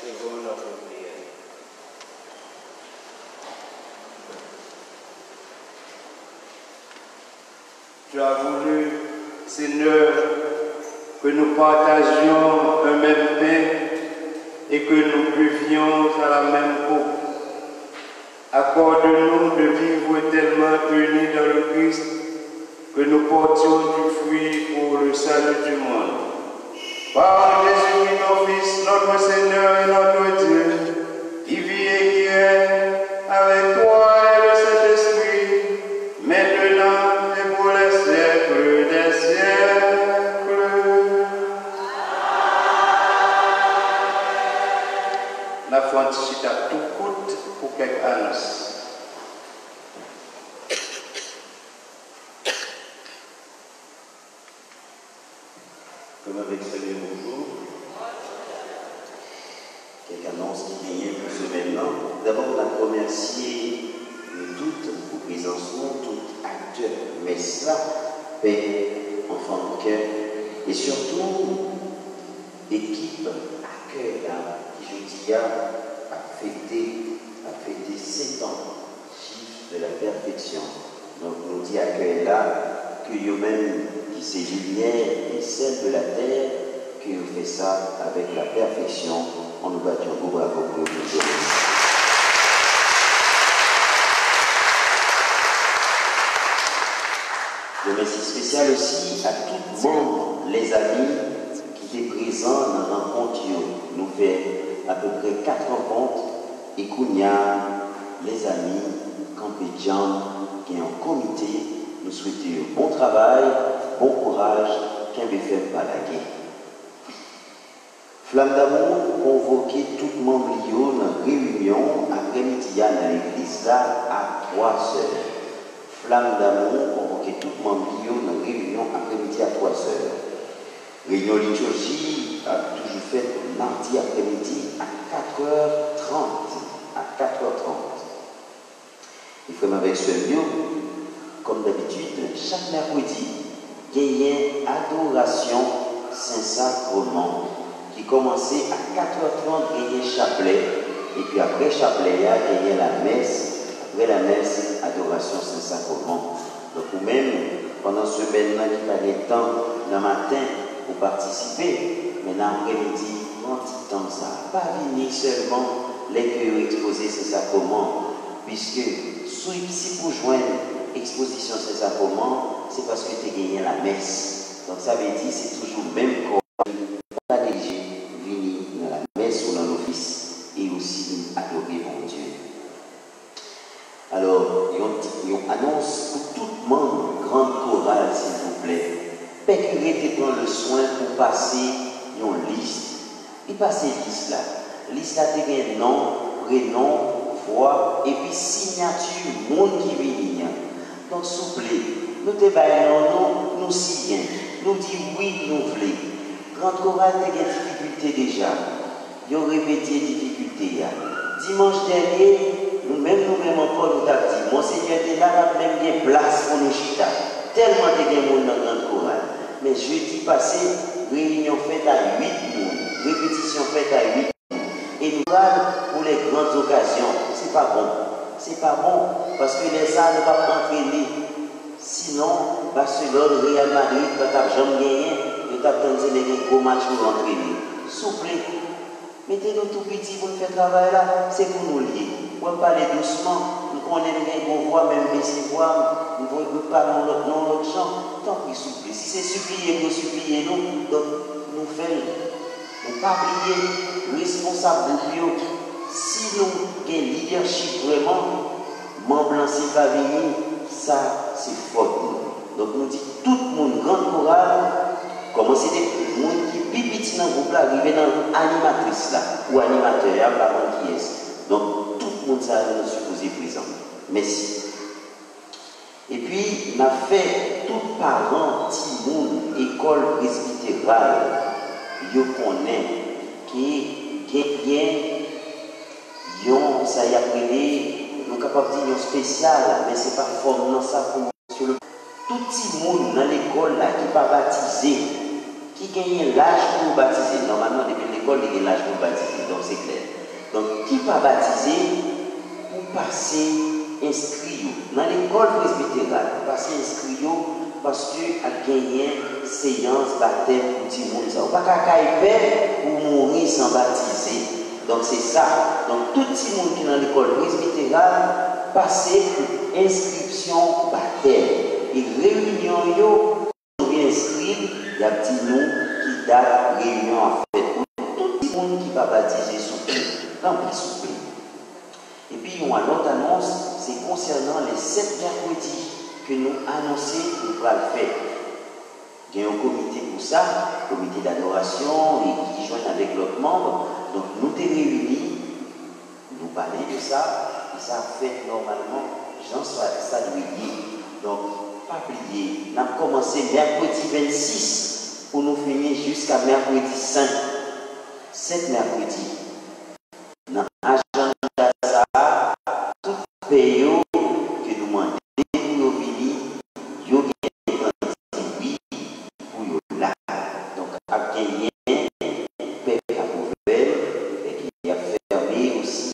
Seconde notre prière. Tu as voulu, Seigneur, que nous partagions un même pain et que nous buvions à la même coupe. Accorde-nous de vivre tellement unis dans le Christ que nous portions du fruit pour le salut du monde. Par Jésus, notre Fils, notre Seigneur et notre Dieu, qui vit et qui règne avec toi et le Saint-Esprit, maintenant et pour les siècles des siècles. La fantichita tout coûte pour quelques annonces. Comme avec celui bonjour. Quelques annonces qui viennent pour ce même nom. D'abord, la remercier de toute vos présences, tout acteur, mais ça, paix, enfant de cœur, et surtout, équipe accueil là, qui je dis a fêté 7 ans, chiffre de la perfection. Donc, nous dit accueil là, que vous-même, qui c'est lumière et celle de la terre, que vous faites ça avec la perfection. On nous battu un beau bravo pour nous. Je remercie spécial aussi à tout le monde, les amis qui étaient présents dans la rencontre. Nous faisons à peu près 4 rencontres et Kounia, les amis, Campédian, qui est en comité, nous souhaitons bon travail, bon courage, qu'un BFM pas la guerre. Flamme d'amour convoqué tout le monde dans la réunion après-midi dans l'église là à 3 heures. Flamme d'amour convoqué tout le monde dans la réunion après-midi à 3 heures. Réunion liturgie a toujours fait mardi après-midi à 4h30. À 4h30. Il faut avec ce mieux, comme d'habitude, chaque mercredi, il y a adoration Saint-Sacrement qui commençait à 4h30, il y a chapelet, et puis après chapelet, il y a la messe, après la messe, adoration Saint-Sacrement. Donc, vous-même, pendant ce semaine-là, qui pas de temps, le matin, pour participer, mais l'après-midi, quand il temps ça, pas venir seulement les que exposer Saint-Sacrement, puisque si vous joignez exposition Saint-Sacrement, c'est parce que tu as gagné la messe. Donc ça veut dire c'est toujours le même corps. Pas léger, venir dans la messe ou dans l'office et aussi adorer mon Dieu. Alors, on annonce pour tout le monde, grande chorale s'il vous plaît. Pécurité prend le soin pour passer une liste. Il passe une liste là. Liste là, tu as nom, prénom, voix et puis signature, monde qui vient. Donc, s'il vous plaît, nous te baillons, nous signons, nous disons oui, nous voulons. Grande chorale, tu as des difficultés déjà. Ils ont répété les difficultés. Dimanche dernier, nous-mêmes encore, nous avons dit, Monseigneur, tu es là, même bien place pour nous chita. Tellement tu as des monde dans la grande chorale. Mais jeudi passé, réunion faite à 8 personnes, répétition faite à 8 personnes. Et nous parlons pour les grandes occasions. C'est pas bon. C'est pas bon. Parce que les salles ne vont pas entraîner. Sinon, Barcelone, Real Madrid, quand tu n'as jamais gagné, tu as tenté les gros matchs pour entraîner. Souple. Mettez-nous tout petit pour faire travail là. C'est pour nous lier. On va parler doucement. Nous connaissons bien qu'on voit, même baisser voix. Nous ne voulons pas dans l'autre champ. Tant pis, souple. Si c'est supplier, nous supplier nous. Donc, nous faisons. Ne pas oublier, responsable de Dieu. Si nous avons un leadership vraiment, membre c'est pas venir, ça c'est faute. Donc nous disons tout le monde, grande chorale, commencez des gens qui pipitent dans le groupe là, arriver dans l'animatrice là, ou animateur, par contre qui est. Donc tout le monde ça nous supposé présent. Merci. Et puis, on a fait tout parent, petit monde, école presbytérale. Yo connaît qui bien ça y a appelé nous capable de dire spécial mais c'est pas forme non ça pour sur le tout petit monde dans l'école là qui pas baptisé qui gagne l'âge pour baptiser normalement depuis l'école, il y a l'âge pour baptiser, donc c'est clair. Donc, qui va baptiser pour passer inscrit dans l'école presbytérale, pour passer inscrit parce que a gagné séance baptême pour tout le monde. On ne peut pas pour mourir sans baptiser. Donc c'est ça. Donc tout le monde qui est dans l'école presbytérale passer pour inscription baptême. Et réunion, on vient inscrire, il y a petit nom qui date réunion en fait. Tout le monde qui va baptiser sous pays, rempli sous pays. Et puis on a une autre annonce, c'est concernant les 7 mercredis que nous annonçons pour le faire. Il y a un comité pour ça, un comité d'adoration, et qui joignent avec l'autre membre. Donc nous t'es réunis, nous parler de ça, et ça fait normalement, j'en sois salué. Donc, pas oublier, nous avons commencé mercredi 26 pour nous finir jusqu'à mercredi 5. 7 mercredis. Dans l'agenda ça, tout pays que nous demandons pour venir, yo gagne oui pour yo là. Donc à gagner père à Bouvel et qui a fermé aussi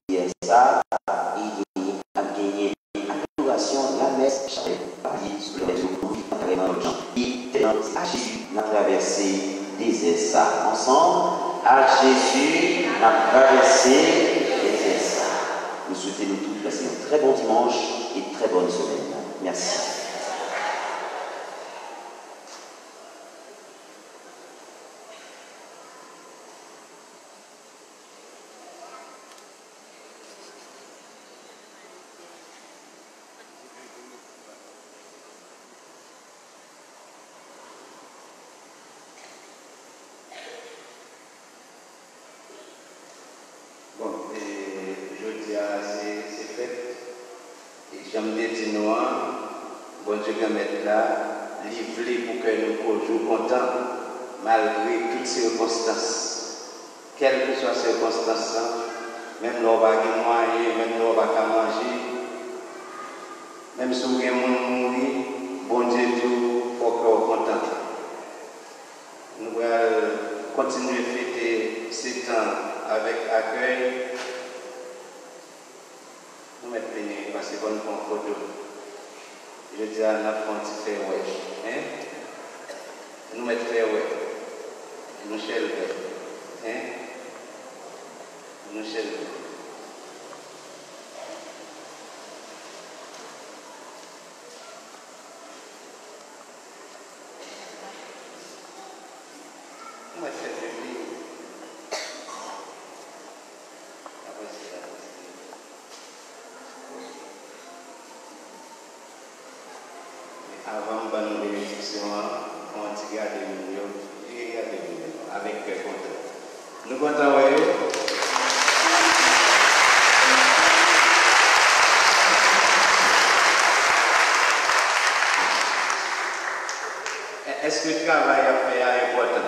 hier ça et a gagné adoration la messe sur les vraiment et à Jésus n'a traversé des ça ensemble à Jésus n'a traversé des ça. Nous souhaitons nous tous passer un très bon dimanche et très bonne semaine. Merci. Bon, et je dis c'est fait. Et j'aime dire noir, bon Dieu va mettre là, livré pour que nous soyons contents, malgré toutes circonstances. Quelles que soient les circonstances, même si on va moyen, même si on va manger, même si on va mourir, bon Dieu, il faut qu'on soit content. Nous allons continuer à fêter ces temps avec accueil. Nous mettons les parce qu'on prend photo. Je dis à la fin, tu fais ouais. Nous mettons fait ouais. Nous chelons. Nous chelons. Nous mettons fait avant de nous bénéficier, on va garder avec content. Nous comptons, oui. Est-ce que le travail à faire est important?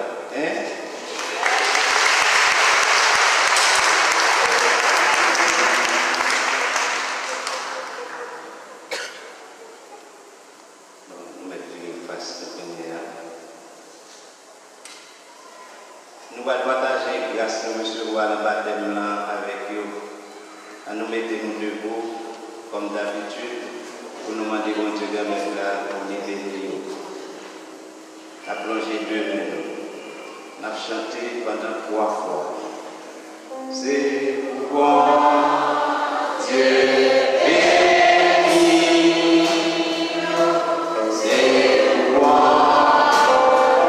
Nous allons partager grâce à M. Roi le baptême avec eux. Nous mettons nous debout, comme d'habitude, pour nous demander bon Dieu de mettre là pour nous bénir. Nous avons plongé 2 minutes. Nous avons chanté pendant 3 fois. C'est pourquoi Dieu bénit. C'est pourquoi. C'est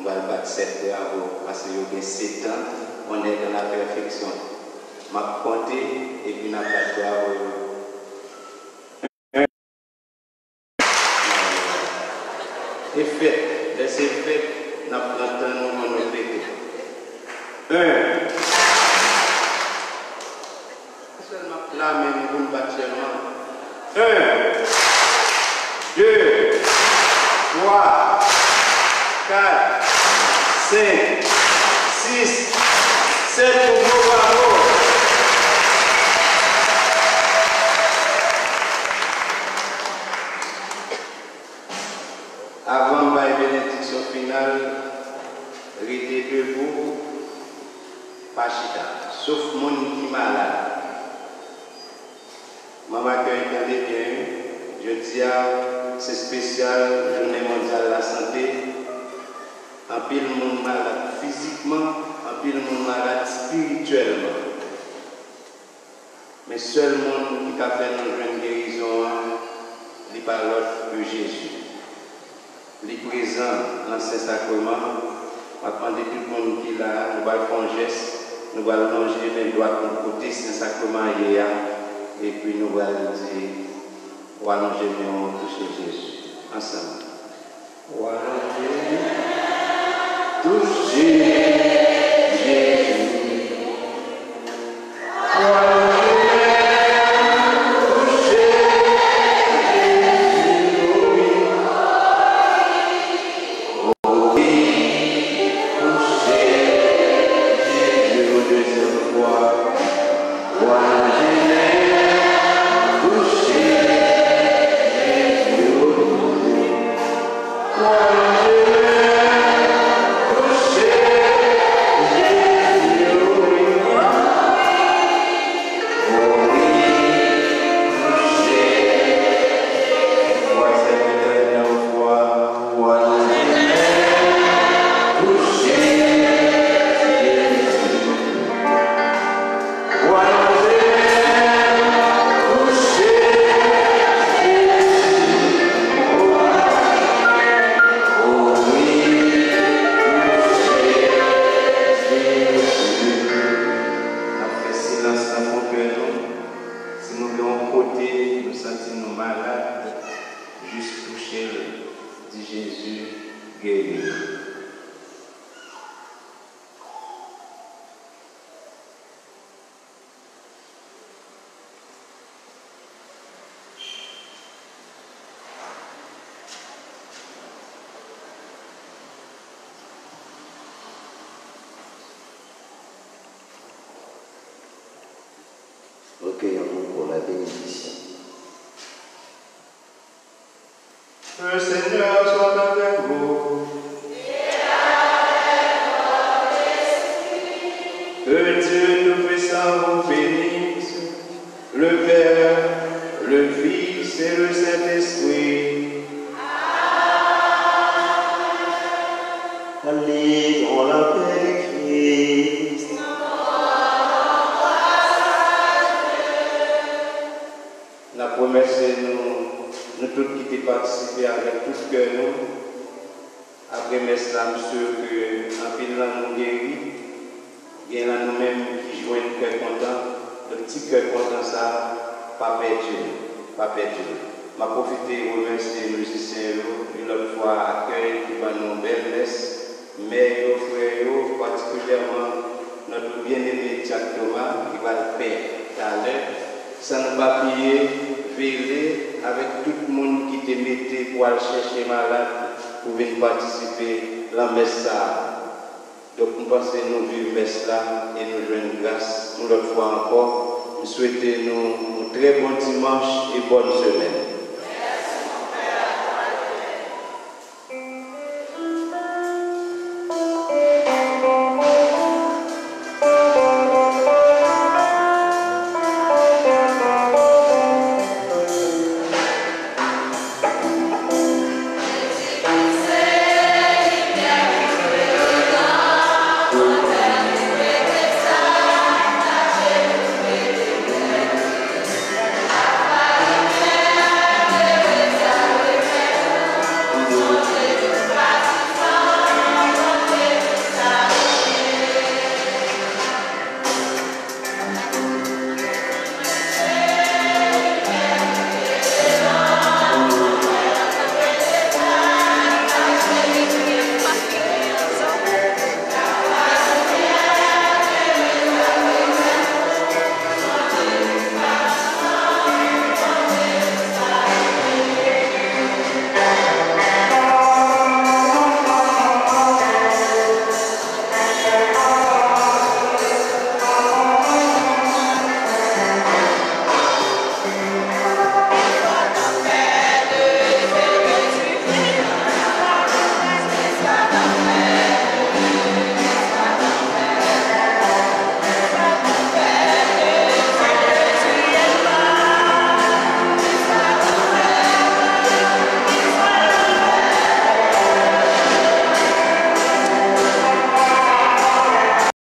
nous allons battre 7 travaux parce qu'il y a 7 ans, on est dans la perfection. Je vais compter et puis nous allons battre travaux. Et fait, laissez fait, nous allons nous répéter. 1. Là, mais nous allons battre seulement. 1, 2, 3, 4, 5, 6, 7 pour vos bravo. Avant ma bénédiction finale, restez debout, pas chita, sauf mon qui est malade. Maman, entendez bien, je dis c'est spécial, journée mondiale de la santé. En pile monde malade physiquement, en pile monde malade spirituellement. Mais seul monde qui a fait une jeune guérison, n'est pas l'autre que Jésus. Il est présent dans ce sacrement. On va demander tout le monde qui est là, nous allons faire un geste, nous allons manger les doigts de côté, c'est un sacrement hier. Et puis nous allons dire, on va manger les mains toucher Jésus. Ensemble. On va toucher Jésus. Recueillons-nous pour la bénédiction. Le Seigneur soit avec vous. Que Dieu Tout-Puissant vous bénisse, le Père, le Fils et le Saint-Esprit. Allez dans la paix de Christ. La promesse, c'est nous tous qui avons participé avec tout ce que nous, après Meslam, sûr que en pile là nous guérit, il y a nous-mêmes qui jouons un cœur content, le petit cœur content, ça, pas perdu, pas perdu. Je vais profiter de remercier les musiciens, une autre fois, accueil qui va nous belle messe, mais frères, particulièrement notre bien-aimé Jack Thomas, qui va le faire tout à l'heure, ça nous va payer. Avec tout le monde qui te mettait pour aller chercher malade, pour venir participer à la messe. Donc, nous pensons que nous vivons la messe là et nous jouons grâce une autre fois encore. Nous souhaitons un très bon dimanche et bonne semaine.